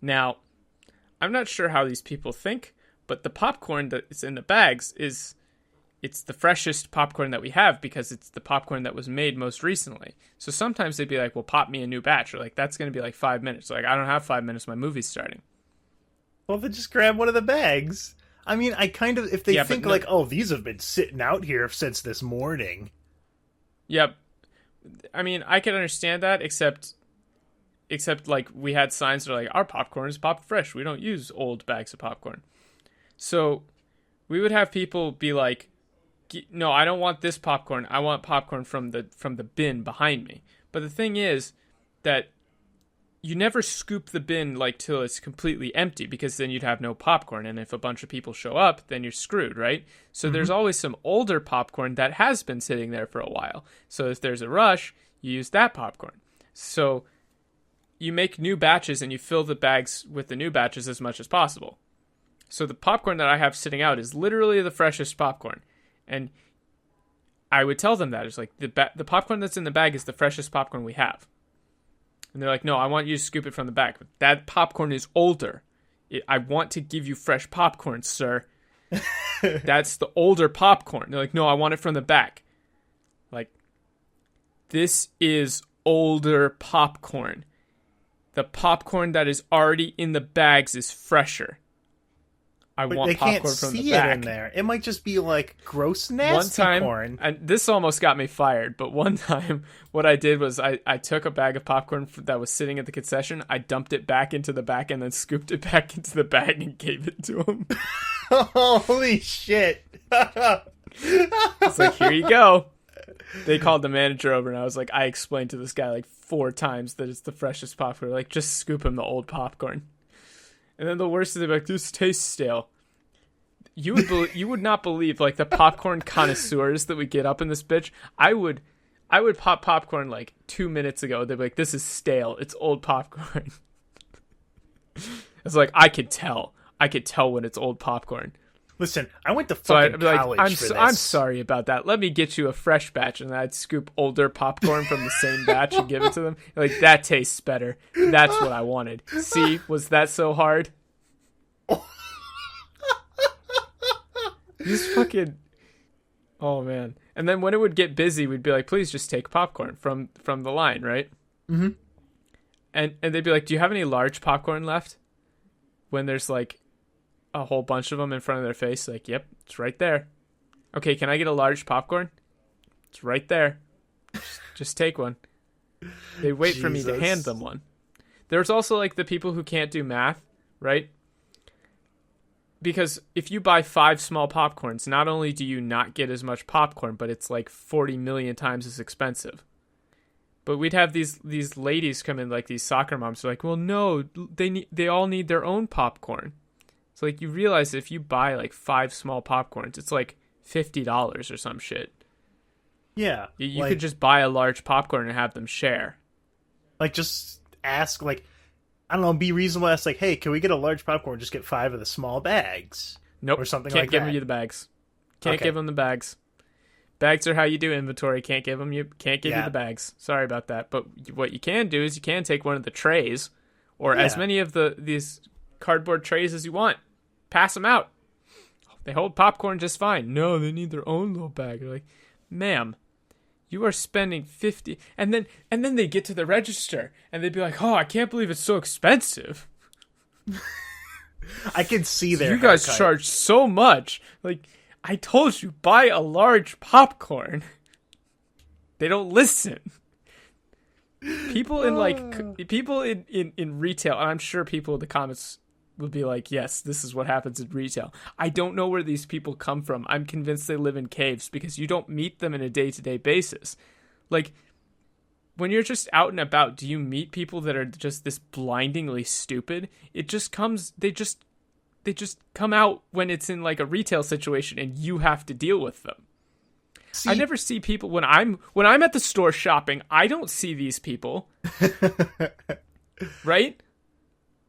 Now, I'm not sure how these people think, but the popcorn that is in the bags it's the freshest popcorn that we have because it's the popcorn that was made most recently. So sometimes they'd be like, "Well, pop me a new batch," or like, "That's going to be like 5 minutes." Like, I don't have 5 minutes. My movie's starting.
Well, then just grab one of the bags. I mean, I kind of, if they think like, "Oh, these have been sitting out here since this morning."
Yep. I mean, I can understand that, except like we had signs that are like, "Our popcorn is popped fresh. We don't use old bags of popcorn." So we would have people be like, "No, I don't want this popcorn. I want popcorn from the bin behind me." But the thing is that you never scoop the bin like till it's completely empty, because then you'd have no popcorn, and if a bunch of people show up, then you're screwed, right? So there's always some older popcorn that has been sitting there for a while. So if there's a rush, you use that popcorn. So you make new batches and you fill the bags with the new batches as much as possible. So the popcorn that I have sitting out is literally the freshest popcorn. And I would tell them that. It's like, the popcorn that's in the bag is the freshest popcorn we have. And they're like, "No, I want you to scoop it from the back. But that popcorn is older. I want to give you fresh popcorn, sir. That's the older popcorn." They're like, "No, I want it from the back." Like, this is older popcorn. The popcorn that is already in the bags is fresher. I want popcorn from the back. They can't see it in there.
It might just be like gross, nasty corn.
And this almost got me fired, but one time what I did was I took a bag of popcorn that was sitting at the concession, I dumped it back into the back and then scooped it back into the bag and gave it to him.
Holy shit.
It's like, "Here you go." They called the manager over and I explained to this guy like 4 times that it's the freshest popcorn. Like, just scoop him the old popcorn. And then the worst is they're like, "This tastes stale." You would not believe like the popcorn connoisseurs that we get up in this bitch. I would pop popcorn like 2 minutes ago. They'd be like, "This is stale. It's old popcorn." It's like, I could tell when it's old popcorn.
Listen, I went to fucking college for this.
I'm sorry about that. Let me get you a fresh batch, and I'd scoop older popcorn from the same batch and give it to them. Like, that tastes better. That's what I wanted. See, was that so hard? These fucking... Oh, man. And then when it would get busy, we'd be like, "Please just take popcorn from the line," right?
Mm-hmm.
And they'd be like, "Do you have any large popcorn left?" When there's like a whole bunch of them in front of their face. Like, "Yep, it's right there." "Okay, can I get a large popcorn?" "It's right there. Just take one." They wait for me to hand them one. There's also like the people who can't do math, right? Because if you buy 5 small popcorns, not only do you not get as much popcorn, but it's like 40 million times as expensive. But we'd have these ladies come in, like these soccer moms, are like, "Well, no, they all need their own popcorn." So like you realize if you buy like 5 small popcorns, it's like $50 or some shit.
Yeah.
You could just buy a large popcorn and have them share.
Like, just ask, like, I don't know, be reasonable. Ask, like, hey, can we get a large popcorn? Just get 5 of the small bags.
Nope.
Or something
Can't
like that.
give you the bags. Can't give them the bags. Bags are how you do inventory. Can't give you the bags. Sorry about that. But what you can do is you can take one of the trays, or as many of these cardboard trays as you want. Pass them out. They hold popcorn just fine. No, they need their own little bag. You're like, ma'am, you are spending $50, and then they get to the register and they'd be like, oh, I can't believe it's so expensive.
I can see their
you guys
haircut.
charge so much. Like, I told you, buy a large popcorn. They don't listen. People in in retail, and I'm sure people in the comments will be like, yes, this is what happens in retail. I don't know where these people come from. I'm convinced they live in caves because you don't meet them in a day-to-day basis. Like, when you're just out and about, do you meet people that are just this blindingly stupid? It just comes, they just come out when it's in like a retail situation and you have to deal with them. I never see people when I'm at the store shopping. I don't see these people. Right?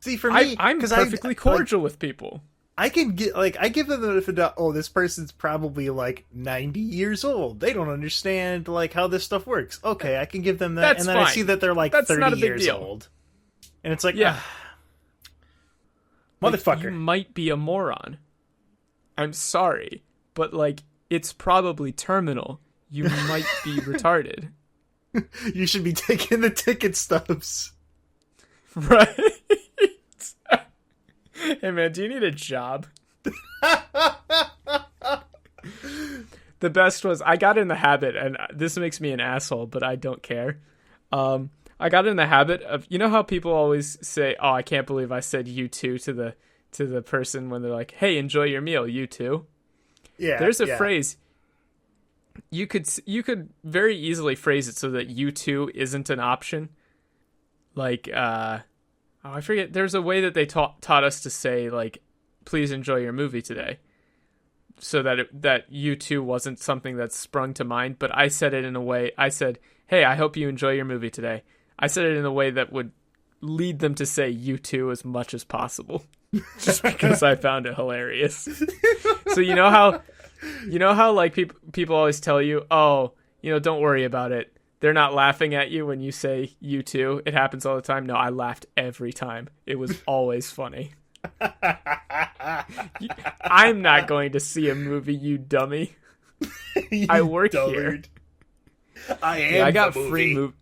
See, for me,
I'm perfectly cordial with people.
I can get, like, I give them the benefit of, oh, this person's probably like 90 years old. They don't understand like how this stuff works. Okay, I can give them that.
That's
and then
fine.
I see that they're like
That's
30
not a big
years
deal.
old. And it's like,
Yeah.
Motherfucker.
Like, you might be a moron. I'm sorry, but like, it's probably terminal. You might be retarded.
You should be taking the ticket stubs.
Right? Hey man, do you need a job? The best was, I got in the habit, and this makes me an asshole, but I don't care. I got in the habit of, you know how people always say, oh, I can't believe I said you too to the person when they're like, hey, enjoy your meal, you too.
Yeah.
There's a phrase. You could very easily phrase it so that you too isn't an option. Like, I forget. There's a way that they taught us to say, like, please enjoy your movie today. So that you too wasn't something that sprung to mind. But I said it in a way, I said, hey, I hope you enjoy your movie today. I said it in a way that would lead them to say you too as much as possible. Just because I found it hilarious. So you know how like people always tell you, oh, don't worry about it. They're not laughing at you when you say you too. It happens all the time. No, I laughed every time. It was always funny. I'm not going to see a movie, you dummy. I work here.
I am.
I got
the movie.
free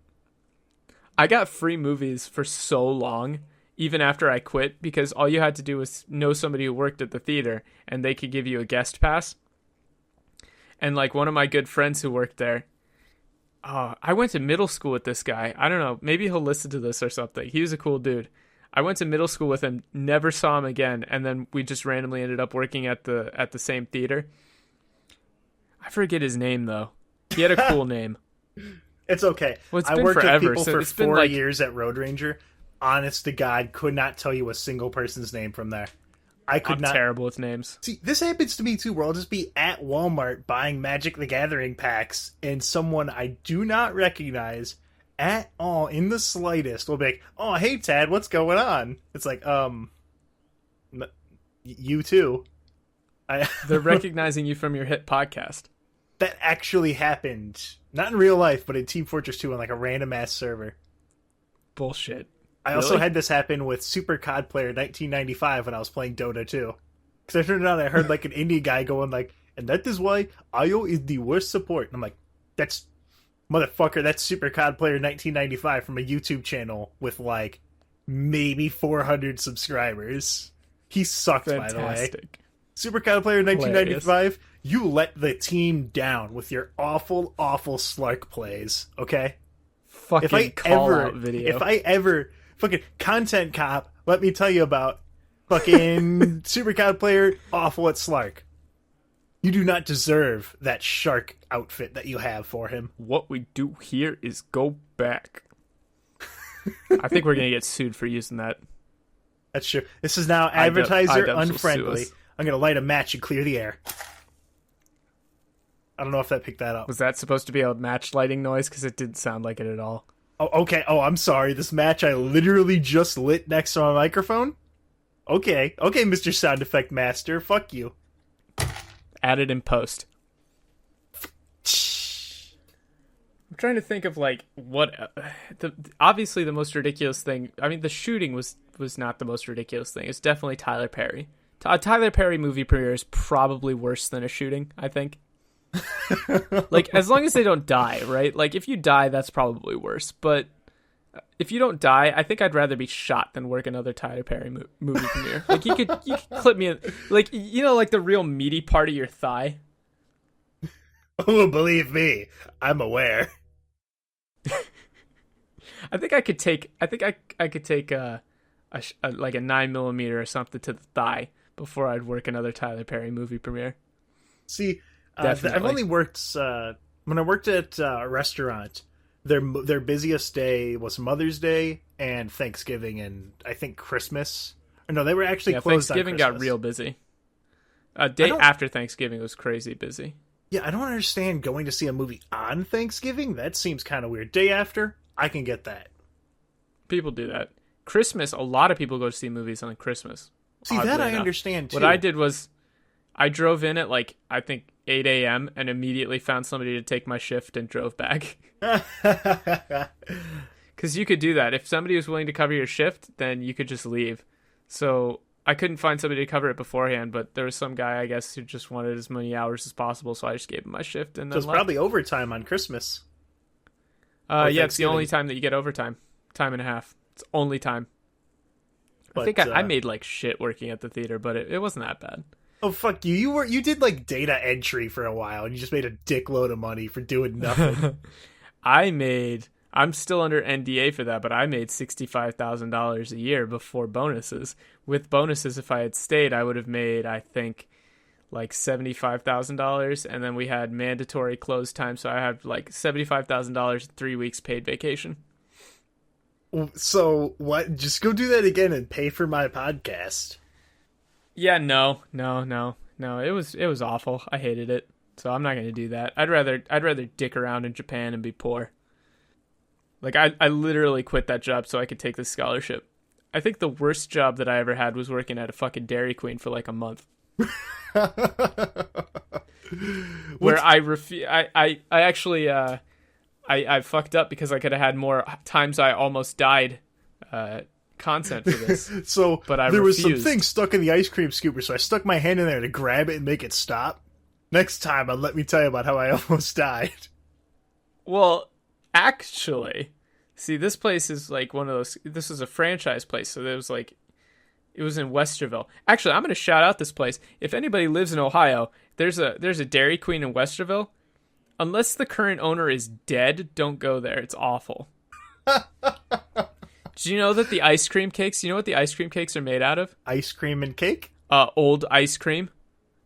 I got free movies for so long, even after I quit, because all you had to do was know somebody who worked at the theater, and they could give you a guest pass. And like one of my good friends who worked there, I went to middle school with this guy. I don't know, maybe he'll listen to this or something. He was a cool dude. I went to middle school with him, never saw him again, and then we just randomly ended up working at the same theater. I forget his name though. He had a cool name.
It's okay.
Well, it's
I
been
worked
forever,
with people
so
for
it's been
4
like
years at Road Ranger. Honest to God, could not tell you a single person's name from there. I'm
terrible with names.
See, this happens to me too, where I'll just be at Walmart buying Magic the Gathering packs, and someone I do not recognize at all in the slightest will be like, oh, hey, Tad, what's going on? It's like, you too.
They're recognizing you from your hit podcast.
That actually happened. Not in real life, but in Team Fortress 2 on like a random ass server.
Bullshit.
I also had this happen with Super COD Player 1995 when I was playing Dota 2. Because I turned around and I heard like an indie guy going like, and that is why IO is the worst support. And I'm like, that's Super COD Player 1995 from a YouTube channel with like maybe 400 subscribers. He sucked,
Fantastic.
By the way. Super COD Player 1995, you let the team down with your awful, awful Slark plays, okay?
Fucking call-out video.
If I ever... Fucking Content Cop, let me tell you about fucking Super COD Player awful at Slark. You do not deserve that shark outfit that you have for him.
What we do here is go back. I think we're going to get sued for using that.
That's true. This is now advertiser
IDubbbz will sue
unfriendly.
us.
I'm going to light a match and clear the air. I don't know if that picked that up.
Was that supposed to be a match lighting noise? Because it didn't sound like it at all.
Oh, okay. Oh, I'm sorry. This match I literally just lit next to my microphone? Okay. Okay, Mr. Sound Effect Master. Fuck you.
Added in post. I'm trying to think of like what obviously the most ridiculous thing. I mean, the shooting was not the most ridiculous thing. It's definitely Tyler Perry. A Tyler Perry movie premiere is probably worse than a shooting, I think. Like, as long as they don't die, right? Like, if you die, that's probably worse. But if you don't die, I think I'd rather be shot than work another Tyler Perry movie premiere. Like, you could clip me in, like, you know, like the real meaty part of your thigh.
Oh, believe me, I'm aware.
I think I could take like a 9mm or something to the thigh before I'd work another Tyler Perry movie premiere.
See, I've only worked when I worked at a restaurant. Their busiest day was Mother's Day and Thanksgiving and I think Christmas. Or no, they were actually closed.
Thanksgiving
on
got
Christmas.
real busy. Day after Thanksgiving was crazy busy.
Yeah, I don't understand going to see a movie on Thanksgiving. That seems kind of weird. Day after, I can get that.
People do that. Christmas, a lot of people go to see movies on Christmas.
See, that I understand, too.
What I did was I drove in at, like, I think 8 a.m. and immediately found somebody to take my shift and drove back. Because you could do that. If somebody was willing to cover your shift, then you could just leave. So I couldn't find somebody to cover it beforehand, but there was some guy, I guess, who just wanted as many hours as possible, so I just gave him my shift and then
So it's probably overtime on Christmas.
Yeah, it's the only time that you get overtime. Time and a half. It's only time. But, I think I made like shit working at the theater, but it wasn't that bad.
Oh, fuck you. You did like data entry for a while, and you just made a dickload of money for doing nothing.
I'm still under NDA for that, but I made $65,000 a year before bonuses. With bonuses, if I had stayed, I would have made, I think, like $75,000, and then we had mandatory close time, so I had like $75,000, 3 weeks paid vacation.
So what? Just go do that again and pay for my podcast.
Yeah, no. It was awful. I hated it, so I'm not going to do that. I'd rather dick around in Japan and be poor. Like I literally quit that job so I could take this scholarship. I think the worst job that I ever had was working at a fucking Dairy Queen for like a month. Where I actually I fucked up because I could have had more times I almost died content for this.
So
but I
there
refused.
was some thing stuck in the ice cream scooper, so I stuck my hand in there to grab it and make it stop. Next time, let me tell you about how I almost died.
Well, actually, see, this place is like one of those. This is a franchise place, so it was in Westerville. Actually, I'm going to shout out this place. If anybody lives in Ohio, there's a Dairy Queen in Westerville. Unless the current owner is dead, don't go there. It's awful. Do you know that the ice cream cakes? You know what the ice cream cakes are made out of?
Ice cream and cake?
Old ice cream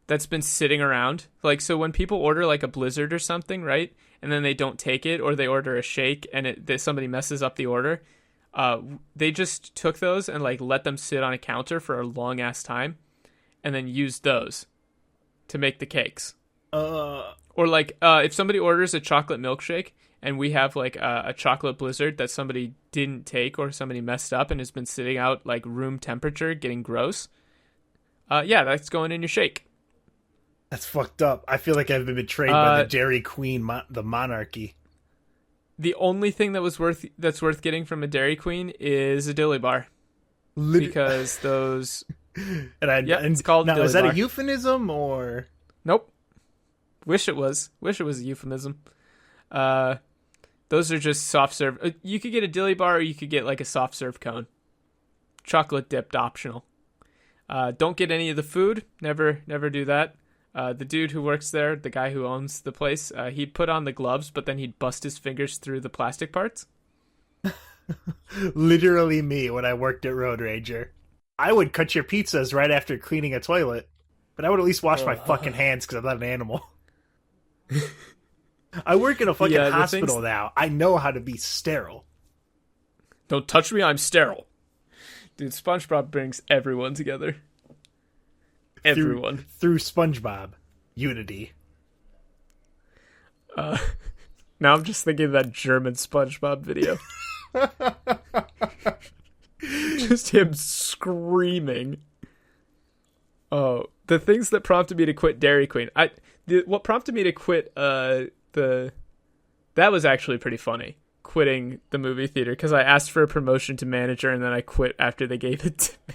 that's been sitting around. Like, so when people order like a Blizzard or something, right? And then they don't take it, or they order a shake and somebody messes up the order. They just took those and like let them sit on a counter for a long ass time, and then used those to make the cakes. Or like if somebody orders a chocolate milkshake and we have like a chocolate Blizzard that somebody didn't take or somebody messed up and has been sitting out like room temperature getting gross. Yeah, that's going in your shake.
That's fucked up. I feel like I've been betrayed by the Dairy Queen, the monarchy.
The only thing that's worth getting from a Dairy Queen is a dilly bar. Because those... it's called
now,
dilly
is that
bar.
a euphemism or...
Nope. Wish it was a euphemism. Those are just soft serve. You could get a dilly bar or you could get like a soft serve cone. Chocolate dipped optional. Don't get any of the food. Never do that. The dude who works there, the guy who owns the place, he'd put on the gloves, but then he'd bust his fingers through the plastic parts.
Literally me when I worked at Road Ranger. I would cut your pizzas right after cleaning a toilet, but I would at least wash my fucking hands because I'm not an animal. I work in a fucking hospital now. I know how to be sterile.
Don't touch me, I'm sterile. Dude, SpongeBob brings everyone together. Everyone.
Through SpongeBob. Unity.
Now I'm just thinking of that German SpongeBob video. Just him screaming. Oh, the things that prompted me to quit Dairy Queen. What prompted me to quit that was actually pretty funny. Quitting the movie theater because I asked for a promotion to manager and then I quit after they gave it to me.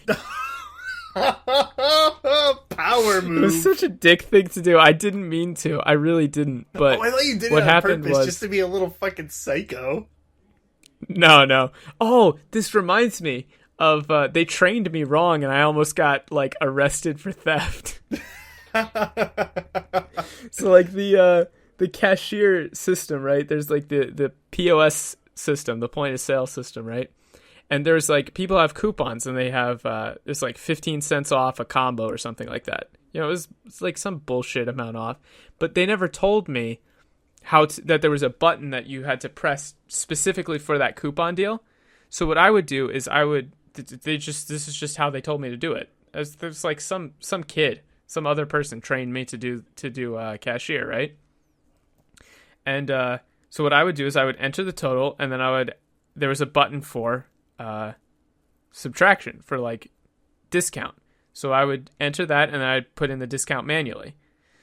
Power move.
It was such a dick thing to do. I didn't mean to. I really didn't. But
I thought you did
what
it on
happened
purpose
was
just to be a little fucking psycho.
No. Oh, this reminds me of they trained me wrong and I almost got like arrested for theft. So like the cashier system, right? There's like the POS system, the point of sale system, right? And there's like people have coupons and they have it's like 15 cents off a combo or something like that. You know, it's like some bullshit amount off. But they never told me that there was a button that you had to press specifically for that coupon deal. So what I would do is this is just how they told me to do it. There's like some kid, some other person trained me to do cashier, right? And so what I would do is I would enter the total, and then there was a button for subtraction, for like discount. So I would enter that, and then I'd put in the discount manually.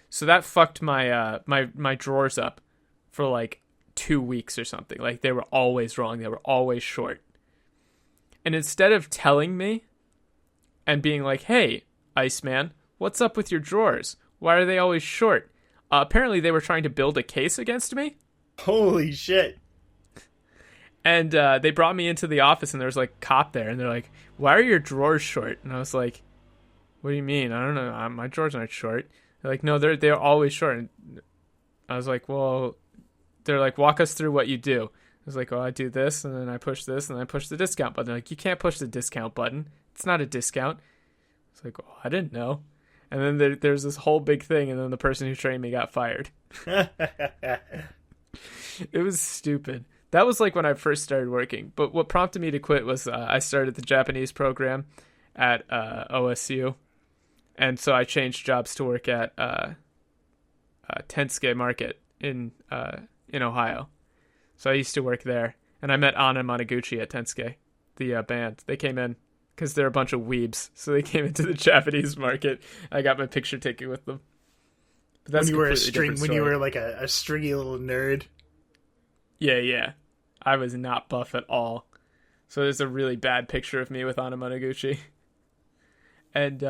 So that fucked my my drawers up for like 2 weeks or something. Like they were always wrong. They were always short. And instead of telling me and being like, "Hey, Iceman, what's up with your drawers? Why are they always short?" Apparently they were trying to build a case against me.
Holy shit.
And they brought me into the office and there was like a cop there and they're like, "Why are your drawers short?" And I was like, "What do you mean? I don't know. My drawers aren't short." They're like, "No, they're always short." And I was like, "Well," they're like, "Walk us through what you do." I was like, "Oh, I do this and then I push this and then I push the discount button." They're like, "You can't push the discount button. It's not a discount." I was like, "Oh, I didn't know." And then there's this whole big thing, and then the person who trained me got fired. It was stupid. That was like when I first started working. But what prompted me to quit was I started the Japanese program at OSU. And so I changed jobs to work at Tensuke Market in Ohio. So I used to work there. And I met Anna Monoguchi at Tensuke, the band. They came in because they're a bunch of weebs. So they came into the Japanese market. I got my picture taken with them. But that's
when you were like a stringy little nerd.
Yeah. I was not buff at all. So there's a really bad picture of me with Anna Monoguchi. And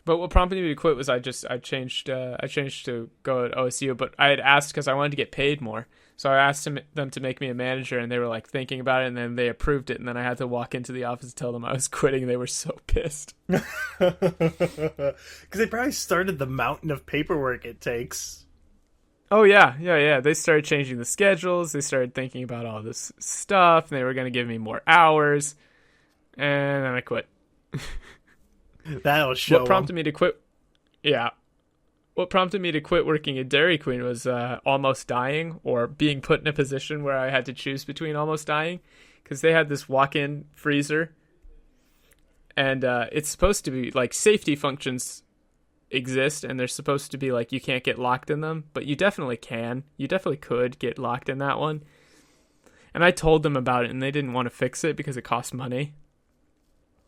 but what prompted me to quit was I changed to go at OSU, but I had asked because I wanted to get paid more. So I asked them to make me a manager, and they were like thinking about it, and then they approved it, and then I had to walk into the office and tell them I was quitting, and they were so pissed.
Because they probably started the mountain of paperwork it takes.
Oh, yeah. They started changing the schedules. They started thinking about all this stuff, and they were going to give me more hours, and then I quit.
That'll show.
What prompted me to quit? Yeah. What prompted me to quit working at Dairy Queen was almost dying, or being put in a position where I had to choose between almost dying, because they had this walk-in freezer, and it's supposed to be like safety functions exist, and they're supposed to be like you can't get locked in them, but you definitely can. You definitely could get locked in that one. And I told them about it, and they didn't want to fix it because it costs money.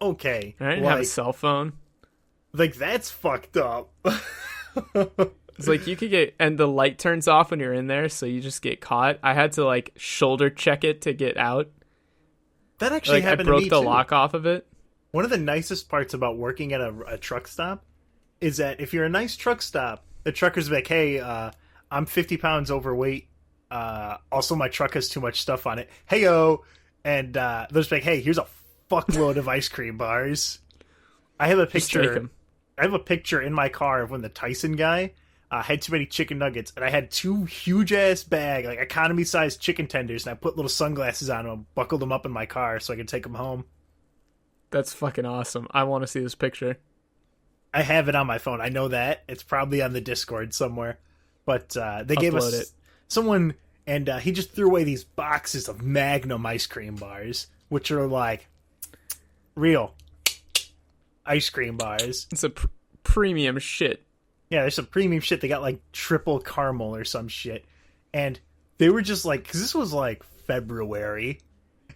Okay.
And I didn't have a cell phone.
Like, that's fucked up.
It's like you could get, and the light turns off when you're in there, so you just get caught. I had to like shoulder check it to get out.
That actually happened to me too.
I broke the lock off of it.
One of the nicest parts about working at a truck stop is that if you're a nice truck stop, the trucker's like, "Hey, I'm 50 pounds overweight. Also, my truck has too much stuff on it. Hey-o." And they're just like, "Hey, here's a fuckload of ice cream bars." I have a picture. I have a picture in my car of when the Tyson guy had too many chicken nuggets, and I had two huge-ass bag, like economy-sized chicken tenders, and I put little sunglasses on them, buckled them up in my car so I could take them home. That's
fucking awesome. I want to see this picture.
I have it on my phone. I know that. It's probably on the Discord somewhere. But they gave us someone, and he just threw away these boxes of Magnum ice cream bars, which are like real ice cream bars.
It's a premium shit.
Yeah, there's some premium shit. They got like triple caramel or some shit. And they were just like, because this was like February,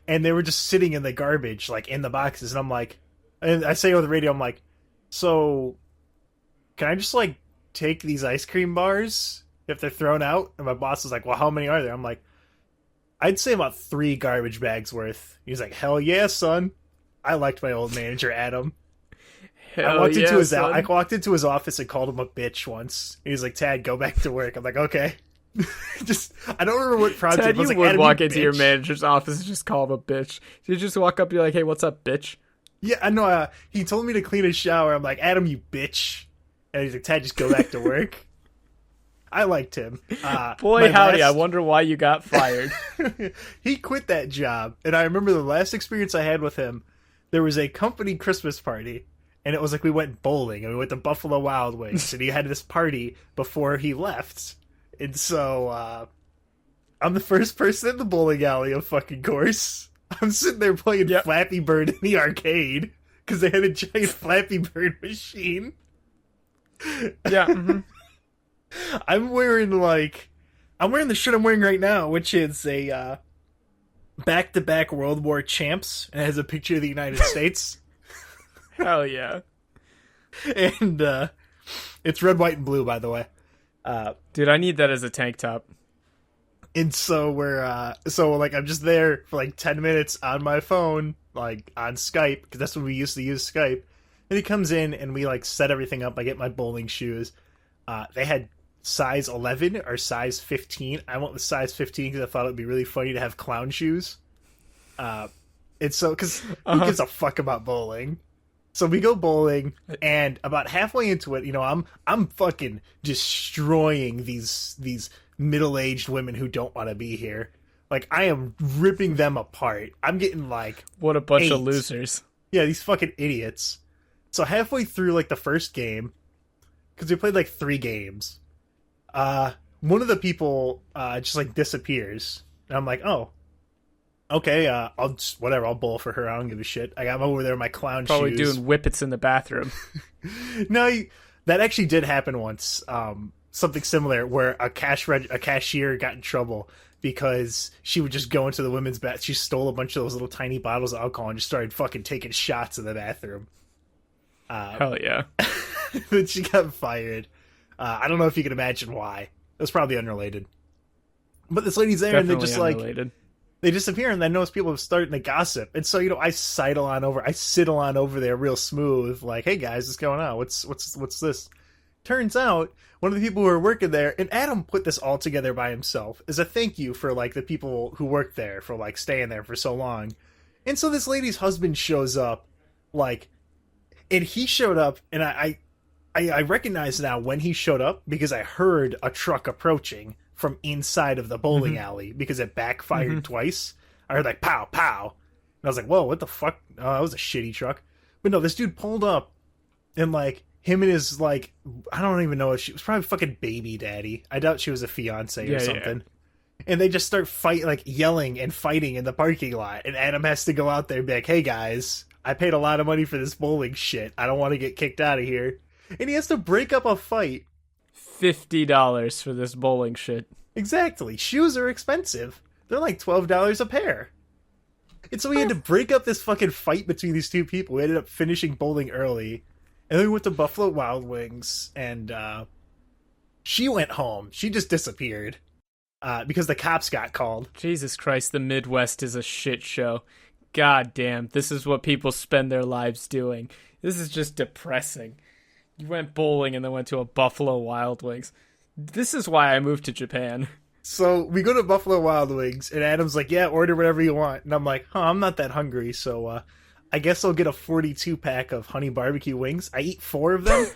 and they were just sitting in the garbage, like in the boxes. And I'm like, and I say over the radio, I'm like, so can I just like take these ice cream bars if they're thrown out? And my boss was like, well, how many are there? I'm like, I'd say about 3 garbage bags worth. He's like, hell yeah, son. I liked my old manager, Adam. I walked into his office and called him a bitch once. He was like, Tad, go back to work. I'm like, okay. I don't remember what project.
Tad,
you
would walk into your manager's office and just call him a bitch. You just walk up and be like, hey, what's up, bitch?
Yeah, I know. He told me to clean his shower. I'm like, Adam, you bitch. And he's like, Tad, just go back to work. I liked him.
Boy, howdy, I wonder why you got fired.
He quit that job. And I remember the last experience I had with him, there was a company Christmas party. And it was like we went bowling, and we went to Buffalo Wild Wings, and he had this party before he left. And so, I'm the first person in the bowling alley, of fucking course. I'm sitting there playing Flappy Bird in the arcade, because they had a giant Flappy Bird machine.
Yeah, mm-hmm.
I'm wearing the shit I'm wearing right now, which is a, back-to-back World War champs, and it has a picture of the United States.
Hell yeah.
And it's red, white, and blue, by the way.
Dude, I need that as a tank top.
And so I'm just there for like 10 minutes on my phone, like on Skype, because that's when we used to use Skype. And he comes in and we like set everything up. I get my bowling shoes. They had size 11 or size 15. I went with size 15 because I thought it would be really funny to have clown shoes. And so, because who gives a fuck about bowling? So we go bowling, and about halfway into it, I'm fucking destroying these middle-aged women who don't want to be here. Like, I am ripping them apart. I'm getting like,
what a bunch of losers.
Yeah, these fucking idiots. So halfway through like the first game, because we played like 3 games, one of the people just like disappears, and I'm like, oh. Okay, I'll bowl for her. I don't give a shit. I'm over there in my clown
Probably
shoes.
Probably doing whippets in the bathroom.
No, that actually did happen once. Something similar where a cashier got in trouble because she would just go into the women's bath. She stole a bunch of those little tiny bottles of alcohol and just started fucking taking shots in the bathroom.
Hell yeah.
But she got fired. I don't know if you can imagine why. It was probably unrelated. But this lady's there
Definitely
and they're just
unrelated.
Like... They disappear, and then most people are starting to gossip. And so, I sidle on over there real smooth, like, hey guys, what's going on? What's this? Turns out, one of the people who were working there, and Adam put this all together by himself, as a thank you for, like, the people who worked there for, like, staying there for so long. And so this lady's husband shows up, like, and he showed up, and I recognize now when he showed up, because I heard a truck approaching from inside of the bowling alley, because it backfired twice. I heard like pow pow, and I was like, whoa, what the fuck? Oh, that was a shitty truck. But no, this dude pulled up, and like him and his like, I don't even know if she was probably fucking baby daddy. I doubt she was a fiance or something. Yeah. And they just start yelling and fighting in the parking lot, and Adam has to go out there and be like, hey guys, I paid a lot of money for this bowling shit. I don't want to get kicked out of here. And he has to break up a fight.
$50 for this bowling shit.
Exactly. Shoes are expensive. They're like $12 a pair. And so we had to break up this fucking fight between these two people. We ended up finishing bowling early. And then we went to Buffalo Wild Wings. And she went home. She just disappeared. Because the cops got called.
Jesus Christ, the Midwest is a shit show. God damn, this is what people spend their lives doing. This is just depressing. You went bowling and then went to a Buffalo Wild Wings. This is why I moved to Japan.
So we go to Buffalo Wild Wings, and Adam's like, yeah, order whatever you want. And I'm like, I'm not that hungry, so I guess I'll get a 42-pack of honey barbecue wings. I eat 4 of them.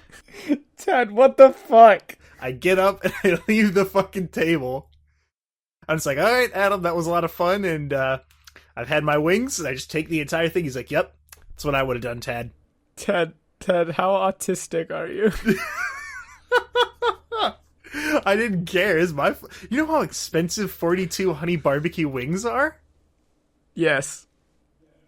Ted, what the fuck?
I get up, and I leave the fucking table. I'm just like, all right, Adam, that was a lot of fun, and I've had my wings, and I just take the entire thing. He's like, yep, that's what I would have done, Tad.
Ted, how autistic are you?
I didn't care. You know how expensive 42 honey barbecue wings are?
Yes.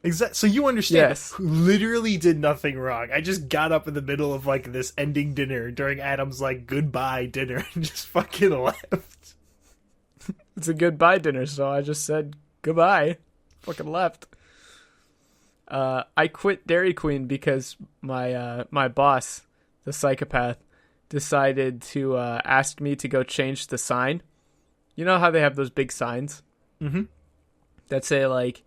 Exactly. So you understand,
Yes.
who literally did nothing wrong. I just got up in the middle of like this ending dinner during Adam's like goodbye dinner and just fucking left.
It's a goodbye dinner, so I just said goodbye. Fucking left. I quit Dairy Queen because my boss, the psychopath, decided to ask me to go change the sign. You know how they have those big signs?
Mm-hmm.
That say like,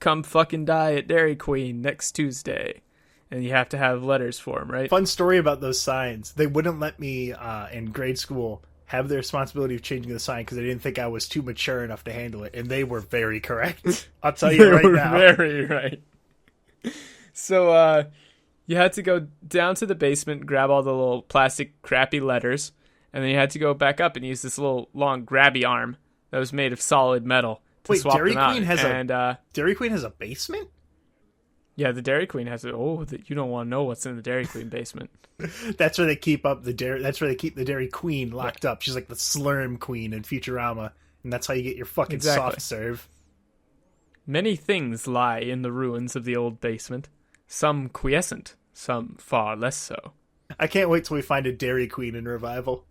come fucking die at Dairy Queen next Tuesday. And you have to have letters for them, right?
Fun story about those signs. They wouldn't let me in grade school have the responsibility of changing the sign because they didn't think I was too mature enough to handle it. And they were very correct. I'll tell you right now.
Very right. So you had to go down to the basement, grab all the little plastic crappy letters, and then you had to go back up and use this little long grabby arm that was made of solid metal to swap
Dairy
them out.
Queen has Dairy Queen has a basement?
Yeah, the Dairy Queen has you don't want to know what's in the Dairy Queen basement.
That's where they keep up that's where they keep the Dairy Queen locked up. She's like the Slurm Queen in Futurama, and that's how you get your fucking soft serve.
Many things lie in the ruins of the old basement. Some quiescent, some far less so.
I can't wait till we find a Dairy Queen in Revival.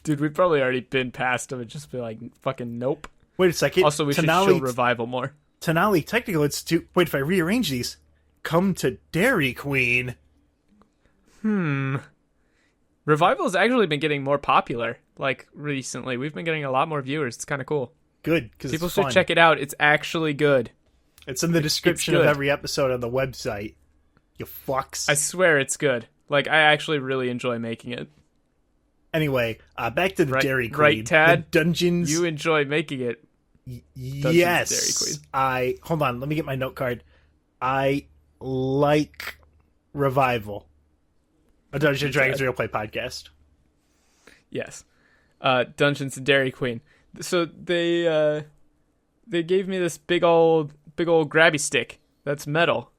Dude, we've probably already been past them and just be like, fucking nope.
Wait a second.
Also, we should show Revival more.
Tonali Technical Institute. Wait, if I rearrange these, come to Dairy Queen.
Revival's actually been getting more popular, like, recently. We've been getting a lot more viewers. It's kind of cool.
Good, because
people should check it out. It's actually good.
It's in the description of every episode on the website. You fucks.
I swear it's good. Like, I actually really enjoy making it.
Anyway, back to the Dairy Queen.
Right, Tad?
The dungeons.
You enjoy making it.
Yes.
Dairy Queen.
Hold on, let me get my note card. I like Revival. A Dungeons & Dragons Real Play podcast.
Yes. Dungeons and Dairy Queen. So they gave me this big old grabby stick that's metal.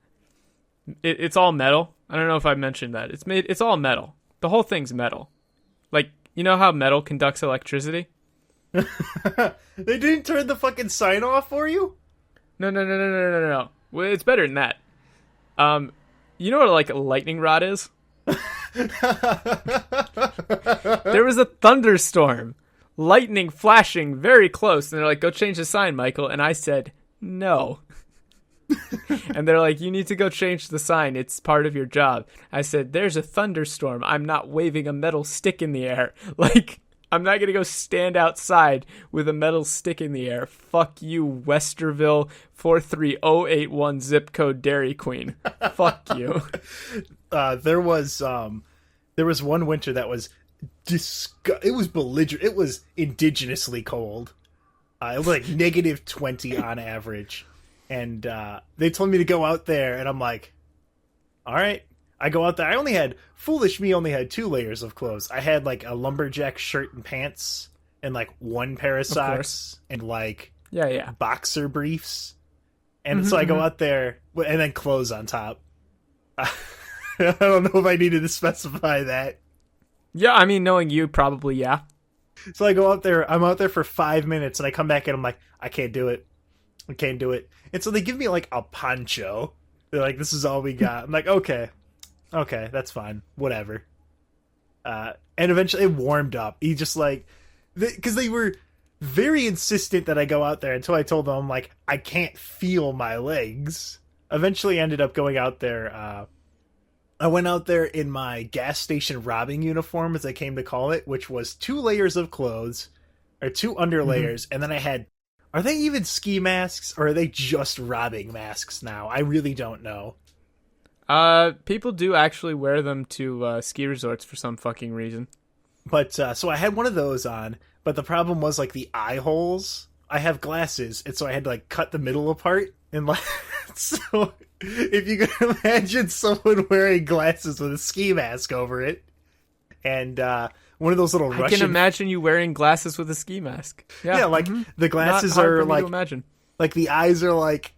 It's all metal. I don't know if I mentioned that. It's all metal. The whole thing's metal. Like, you know how metal conducts electricity?
They didn't turn the fucking sign off for you?
No. Well, it's better than that. You know what like a lightning rod is? There was a thunderstorm, lightning flashing very close, and they're like, go change the sign, Michael. And I said no. And they're like, you need to go change the sign, it's part of your job. I said, there's a thunderstorm, I'm not waving a metal stick in the air. Like, I'm not gonna go stand outside with a metal stick in the air. Fuck you, Westerville 43081 zip code Dairy Queen. Fuck you.
There was one winter that was it was belligerent. It was indigenously cold. It was like negative 20 on average. And they told me to go out there, and I'm like, all right. I go out there. Foolish me only had 2 layers of clothes. I had like a lumberjack shirt and pants, and like 1 pair of socks, and like boxer briefs. And so I go out there, and then clothes on top. I don't know if I needed to specify that.
Yeah, I mean, knowing you, probably, yeah.
So I go out there. I'm out there for 5 minutes, and I come back, and I'm like, I can't do it. And so they give me like a poncho. They're like, this is all we got. I'm like, okay, that's fine, whatever. And eventually it warmed up. He just like, because they were very insistent that I go out there until I told them, I'm like, I can't feel my legs. Eventually ended up going out there. I went out there in my gas station robbing uniform, as I came to call it, which was 2 layers of clothes, or 2 underlayers, and then I had, are they even ski masks, or are they just robbing masks now? I really don't know.
People do actually wear them to ski resorts for some fucking reason.
But so I had one of those on, but the problem was like the eye holes. I have glasses, and so I had to like cut the middle apart, and like so if you can imagine someone wearing glasses with a ski mask over it, and one of those little Russian...
I can imagine you wearing glasses with a ski mask.
Yeah, like the glasses are like,
imagine.
Like the eyes are like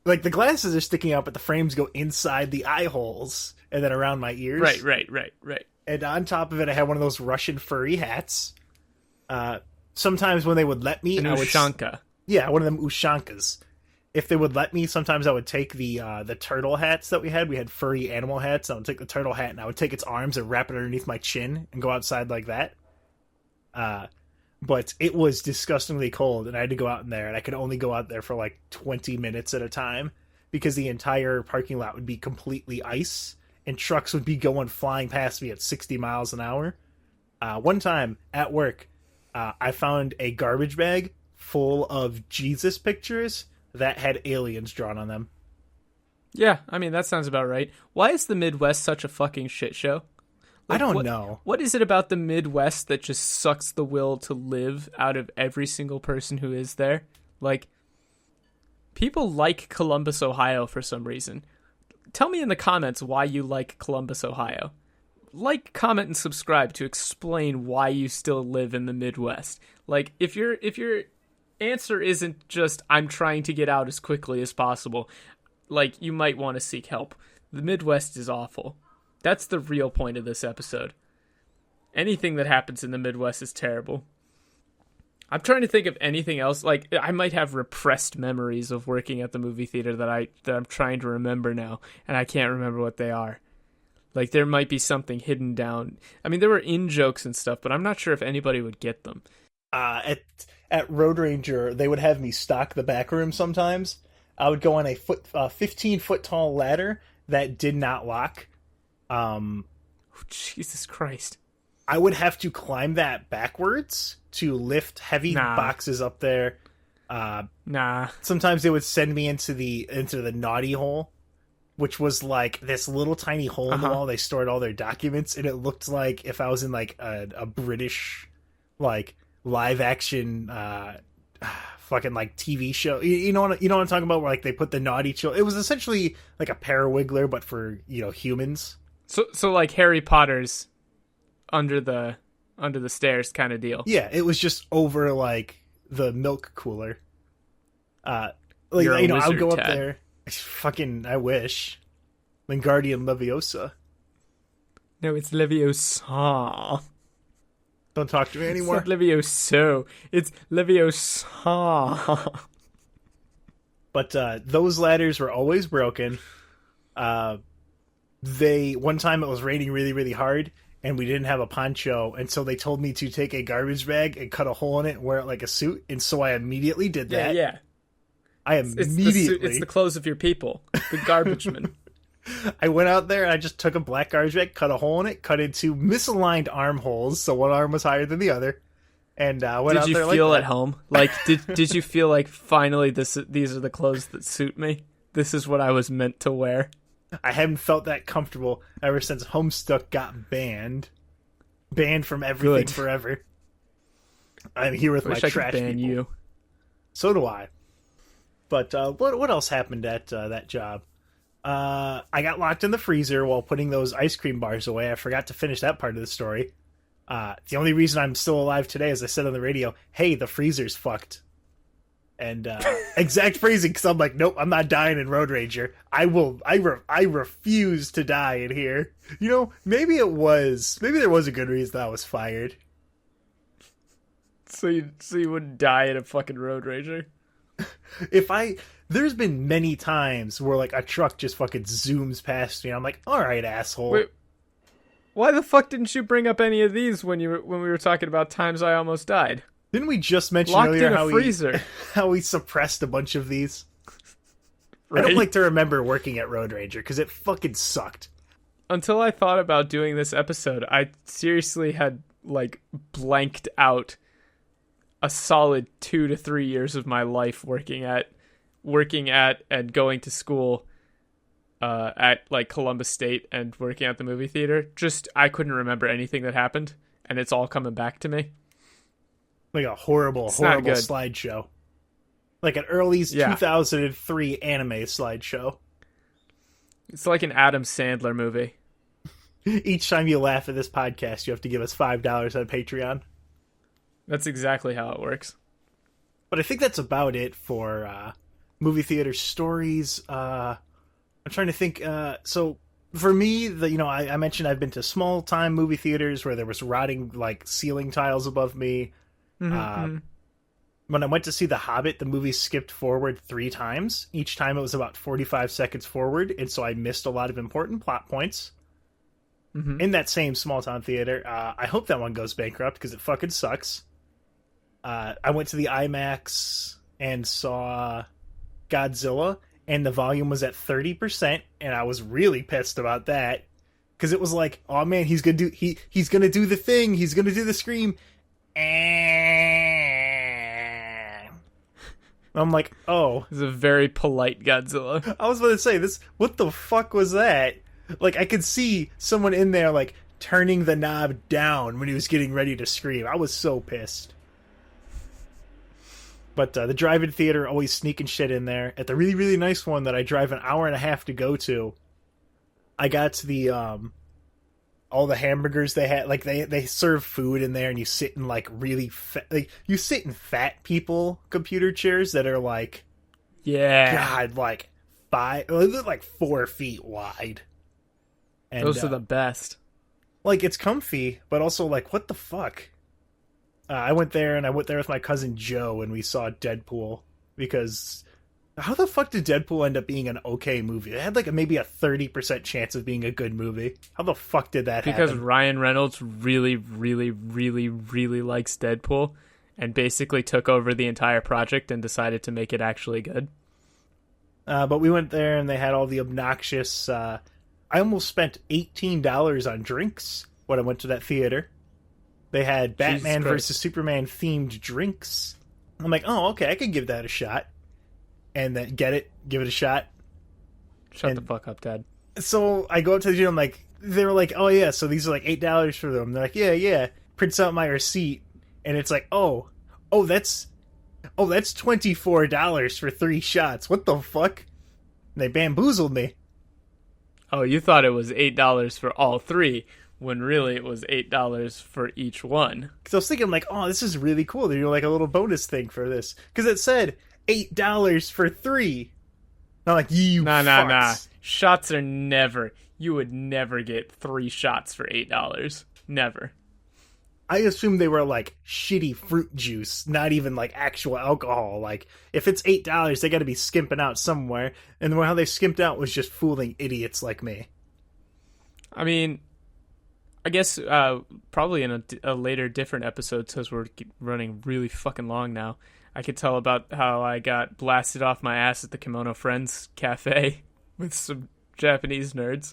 the glasses are sticking out, but the frames go inside the eye holes and then around my ears.
Right.
And on top of it, I had one of those Russian furry hats. Sometimes when they would let me,
An ushanka.
Yeah, one of them ushankas. if they would let me, sometimes I would take the turtle hats that we had. We had furry animal hats. I would take the turtle hat and I would take its arms and wrap it underneath my chin and go outside like that. But it was disgustingly cold, and I had to go out in there, and I could only go out there for like 20 minutes at a time because the entire parking lot would be completely ice, and trucks would be flying past me at 60 miles an hour. One time at work, I found a garbage bag full of Jesus pictures that had aliens drawn on them.
Yeah, I mean, that sounds about right. Why is the Midwest such a fucking shit show?
Like, I don't know.
What is it about the Midwest that just sucks the will to live out of every single person who is there? Like, people like Columbus, Ohio for some reason. Tell me in the comments why you like Columbus, Ohio. Like, comment, and subscribe to explain why you still live in the Midwest. Like, if your answer isn't just, I'm trying to get out as quickly as possible, like, you might want to seek help. The Midwest is awful. That's the real point of this episode. Anything that happens in the Midwest is terrible. I'm trying to think of anything else. Like, I might have repressed memories of working at the movie theater that I'm trying to remember now, and I can't remember what they are. Like, there might be something hidden down. I mean, there were in-jokes and stuff, but I'm not sure if anybody would get them.
At Road Ranger, they would have me stock the back room sometimes. I would go on a 15-foot tall ladder that did not lock.
Oh, Jesus Christ.
I would have to climb that backwards to lift heavy boxes up there. Sometimes they would send me into the naughty hole, which was like this little tiny hole in the wall. They stored all their documents, and it looked like if I was in like a British like live action fucking like TV show. You know what I'm talking about? Where like they put the naughty children. It was essentially like a Parawiggler, but for humans.
So like Harry Potter's under the stairs kind of deal.
Yeah, it was just over like the milk cooler. I'll go up there. I wish. Wingardium Leviosa.
No, it's Leviosa.
Don't talk to me anymore.
It's not Levioso. It's Leviosa.
But those ladders were always broken. One time it was raining really, really hard, and we didn't have a poncho, and so they told me to take a garbage bag and cut a hole in it and wear it like a suit, and so I immediately did that.
Yeah.
It's
the clothes of your people, the garbage men.
I went out there and I just took a black garbage bag, cut a hole in it, cut into misaligned armholes, so one arm was higher than the other, and went out there like that.
Did you feel at home? Like, did you feel like finally these are the clothes that suit me? This is what I was meant to wear.
I haven't felt that comfortable ever since Homestuck got banned from everything forever. I'm here with my trash people. You. So do I. But what else happened at that job? I got locked in the freezer while putting those ice cream bars away. I forgot to finish that part of the story. The only reason I'm still alive today, as I said on the radio, hey, the freezer's fucked. And exact phrasing, because I'm like, nope, I'm not dying in Road Ranger. I refuse to die in here. Maybe there was a good reason that I was fired.
So you wouldn't die in a fucking Road Ranger?
There's been many times where like a truck just fucking zooms past me. I'm like, all right, asshole.
Wait, why the fuck didn't you bring up any of these when we were talking about times I almost died?
Didn't we just mention
locked
earlier
in a freezer?
How we suppressed a bunch of these?
Right?
I don't like to remember working at Road Ranger because it fucking sucked.
Until I thought about doing this episode, I seriously had like blanked out a solid 2 to 3 years of my life working at and going to school at like Columbus State and working at the movie theater. Just I couldn't remember anything that happened, and it's all coming back to me.
Like a horrible slideshow. Like an early 2003 anime slideshow.
It's like an Adam Sandler movie.
Each time you laugh at this podcast, you have to give us $5 on Patreon.
That's exactly how it works.
But I think that's about it for movie theater stories. I'm trying to think. So for me, I mentioned I've been to small time movie theaters where there was rotting like ceiling tiles above me. when I went to see The Hobbit, the movie skipped forward 3 times. Each time it was about 45 seconds forward, and so I missed a lot of important plot points. Mm-hmm. In that same small town theater. I hope that one goes bankrupt because it fucking sucks. I went to the IMAX and saw Godzilla, and the volume was at 30%, and I was really pissed about that because it was like, oh man, he's gonna do the thing, he's gonna do the scream, and I'm like, oh,
it's a very polite Godzilla.
I was about to say this. What the fuck was that? Like, I could see someone in there, like, turning the knob down when he was getting ready to scream. I was so pissed. But the drive-in theater always sneaking shit in there. At the really, really nice one that I drive an hour and a half to go to, I got to the, all the hamburgers they had. Like, they serve food in there, and you sit in, like, really fat, like, you sit in fat people computer chairs that are, like, God, like, 4 feet wide. And,
those are the best.
Like, it's comfy, but also, like, what the fuck? I went there with my cousin Joe, and we saw Deadpool, because how the fuck did Deadpool end up being an okay movie? It had, like, maybe a 30% chance of being a good movie. How the fuck did that happen?
Because Ryan Reynolds really, really, really, really likes Deadpool, and basically took over the entire project and decided to make it actually good.
But we went there, and they had all the obnoxious... I almost spent $18 on drinks when I went to that theater. They had Batman versus Superman themed drinks. I'm like, oh, okay, I could give that a shot. And then give it a shot.
Shut the fuck up, Dad.
So I go up to the gym, I'm like, they were like, oh yeah, so these are like $8 for them. They're like, yeah. Prints out my receipt, and it's like, oh, that's $24 for 3 shots. What the fuck? And they bamboozled me.
Oh, you thought it was $8 for all 3, when really it was $8 for each one.
Because I was thinking, like, oh, this is really cool. They're doing, like, a little bonus thing for this. Because it said $8 for 3. I'm like,
Nah. Shots are never... You would never get 3 shots for $8. Never.
I assume they were, like, shitty fruit juice, not even, like, actual alcohol. Like, if it's $8, they gotta be skimping out somewhere. And how they skimped out was just fooling idiots like me.
I mean, I guess probably in a later different episode, since we're running really fucking long now, I could tell about how I got blasted off my ass at the Kimono Friends Cafe with some Japanese nerds.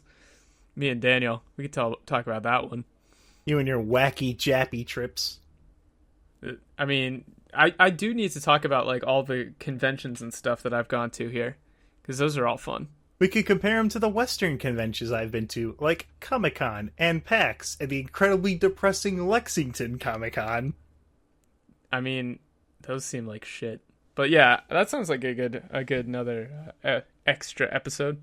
Me and Daniel, we could talk about that one.
You and your wacky Jappy trips.
I mean, I do need to talk about, like, all the conventions and stuff that I've gone to here, because those are all fun.
We could compare them to the Western conventions I've been to, like Comic-Con and PAX and the incredibly depressing Lexington Comic-Con.
I mean, those seem like shit. But yeah, that sounds like a good another extra episode.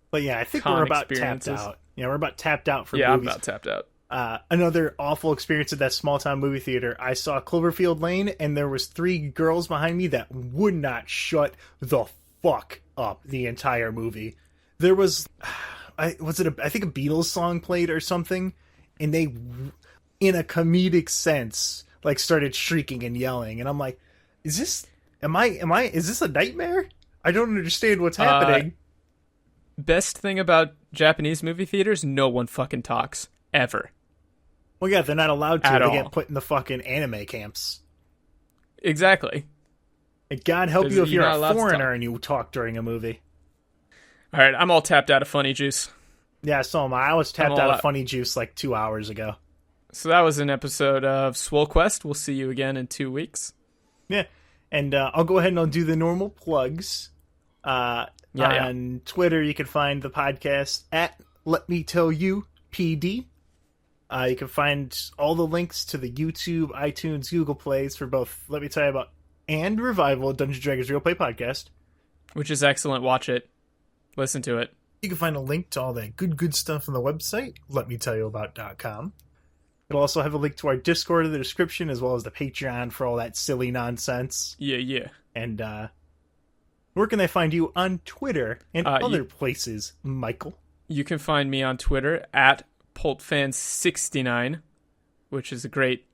But yeah, I think we're about tapped out. Yeah, we're about tapped out for movies.
I'm about tapped out.
Another awful experience at that small town movie theater. I saw Cloverfield Lane, and there was 3 girls behind me that would not shut the fuck up the entire movie. There was, I think a Beatles song played or something, and they, in a comedic sense, like, started shrieking and yelling, and I'm like, is this a nightmare? I don't understand what's happening.
Best thing about Japanese movie theaters, no one fucking talks. Ever.
Well, yeah, they're not allowed to.
At
they
all.
get put in the fucking anime camps.
Exactly.
And God help you if you're a foreigner and you talk during a movie.
All right, I'm all tapped out of funny juice.
Yeah, so am I. I was tapped out of funny juice like 2 hours ago.
So that was an episode of Swole Quest. We'll see you again in 2 weeks.
Yeah, and I'll go ahead and I'll do the normal plugs. On Twitter, you can find the podcast at Let Me Tell You PD. You can find all the links to the YouTube, iTunes, Google Plays for both Let Me Tell You About and Revival, Dungeons & Dragons Real Play Podcast.
Which is excellent. Watch it. Listen to it.
You can find a link to all that good stuff on the website, letmetellyyouabout.com. It'll also have a link to our Discord in the description, as well as the Patreon for all that silly nonsense.
Yeah.
And where can they find you on Twitter and other places, Michael?
You can find me on Twitter at PulpFans69, which is a great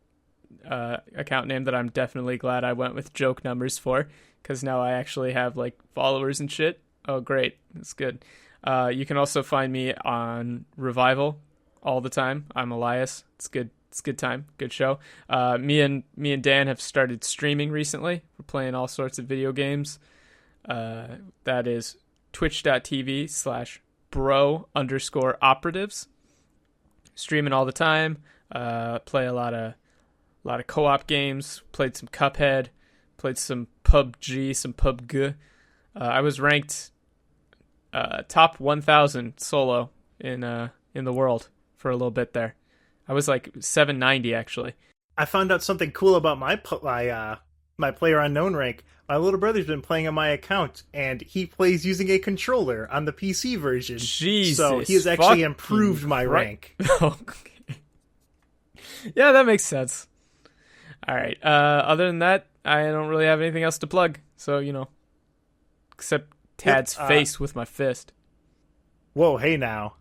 account name that I'm definitely glad I went with joke numbers for, because now I actually have like followers and shit. Oh, great. That's good. You can also find me on Revival all the time. I'm Elias. It's good. It's a good time. Good show. Me and Dan have started streaming recently. We're playing all sorts of video games. That is twitch.tv/bro_operatives. Streaming all the time. Play a lot of co-op games. Played some Cuphead. Played some PUBG, some PUBG. I was ranked top 1,000 solo in the world for a little bit there. I was like 790 actually.
I found out something cool about my player unknown rank. My little brother's been playing on my account, and he plays using a controller on the PC version.
Jesus,
so he has actually improved my rank.
Okay. Yeah, that makes sense. All right. Other than that, I don't really have anything else to plug. So, except Tad's face with my fist.
Whoa, hey now.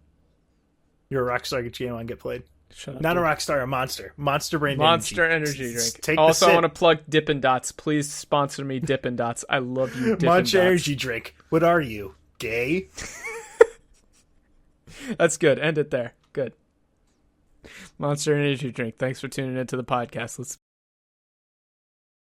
You're a rockstar, get your game on, get played.
Shut up.
Not a rockstar, a monster. Monster brand
Monster energy drink. Also, I want to plug Dippin' Dots. Please sponsor me, Dippin' Dots. I love you, Dippin' Dots.
Monster energy drink. What are you, gay?
That's good. End it there. Good. Monster energy drink. Thanks for tuning into the podcast. Let's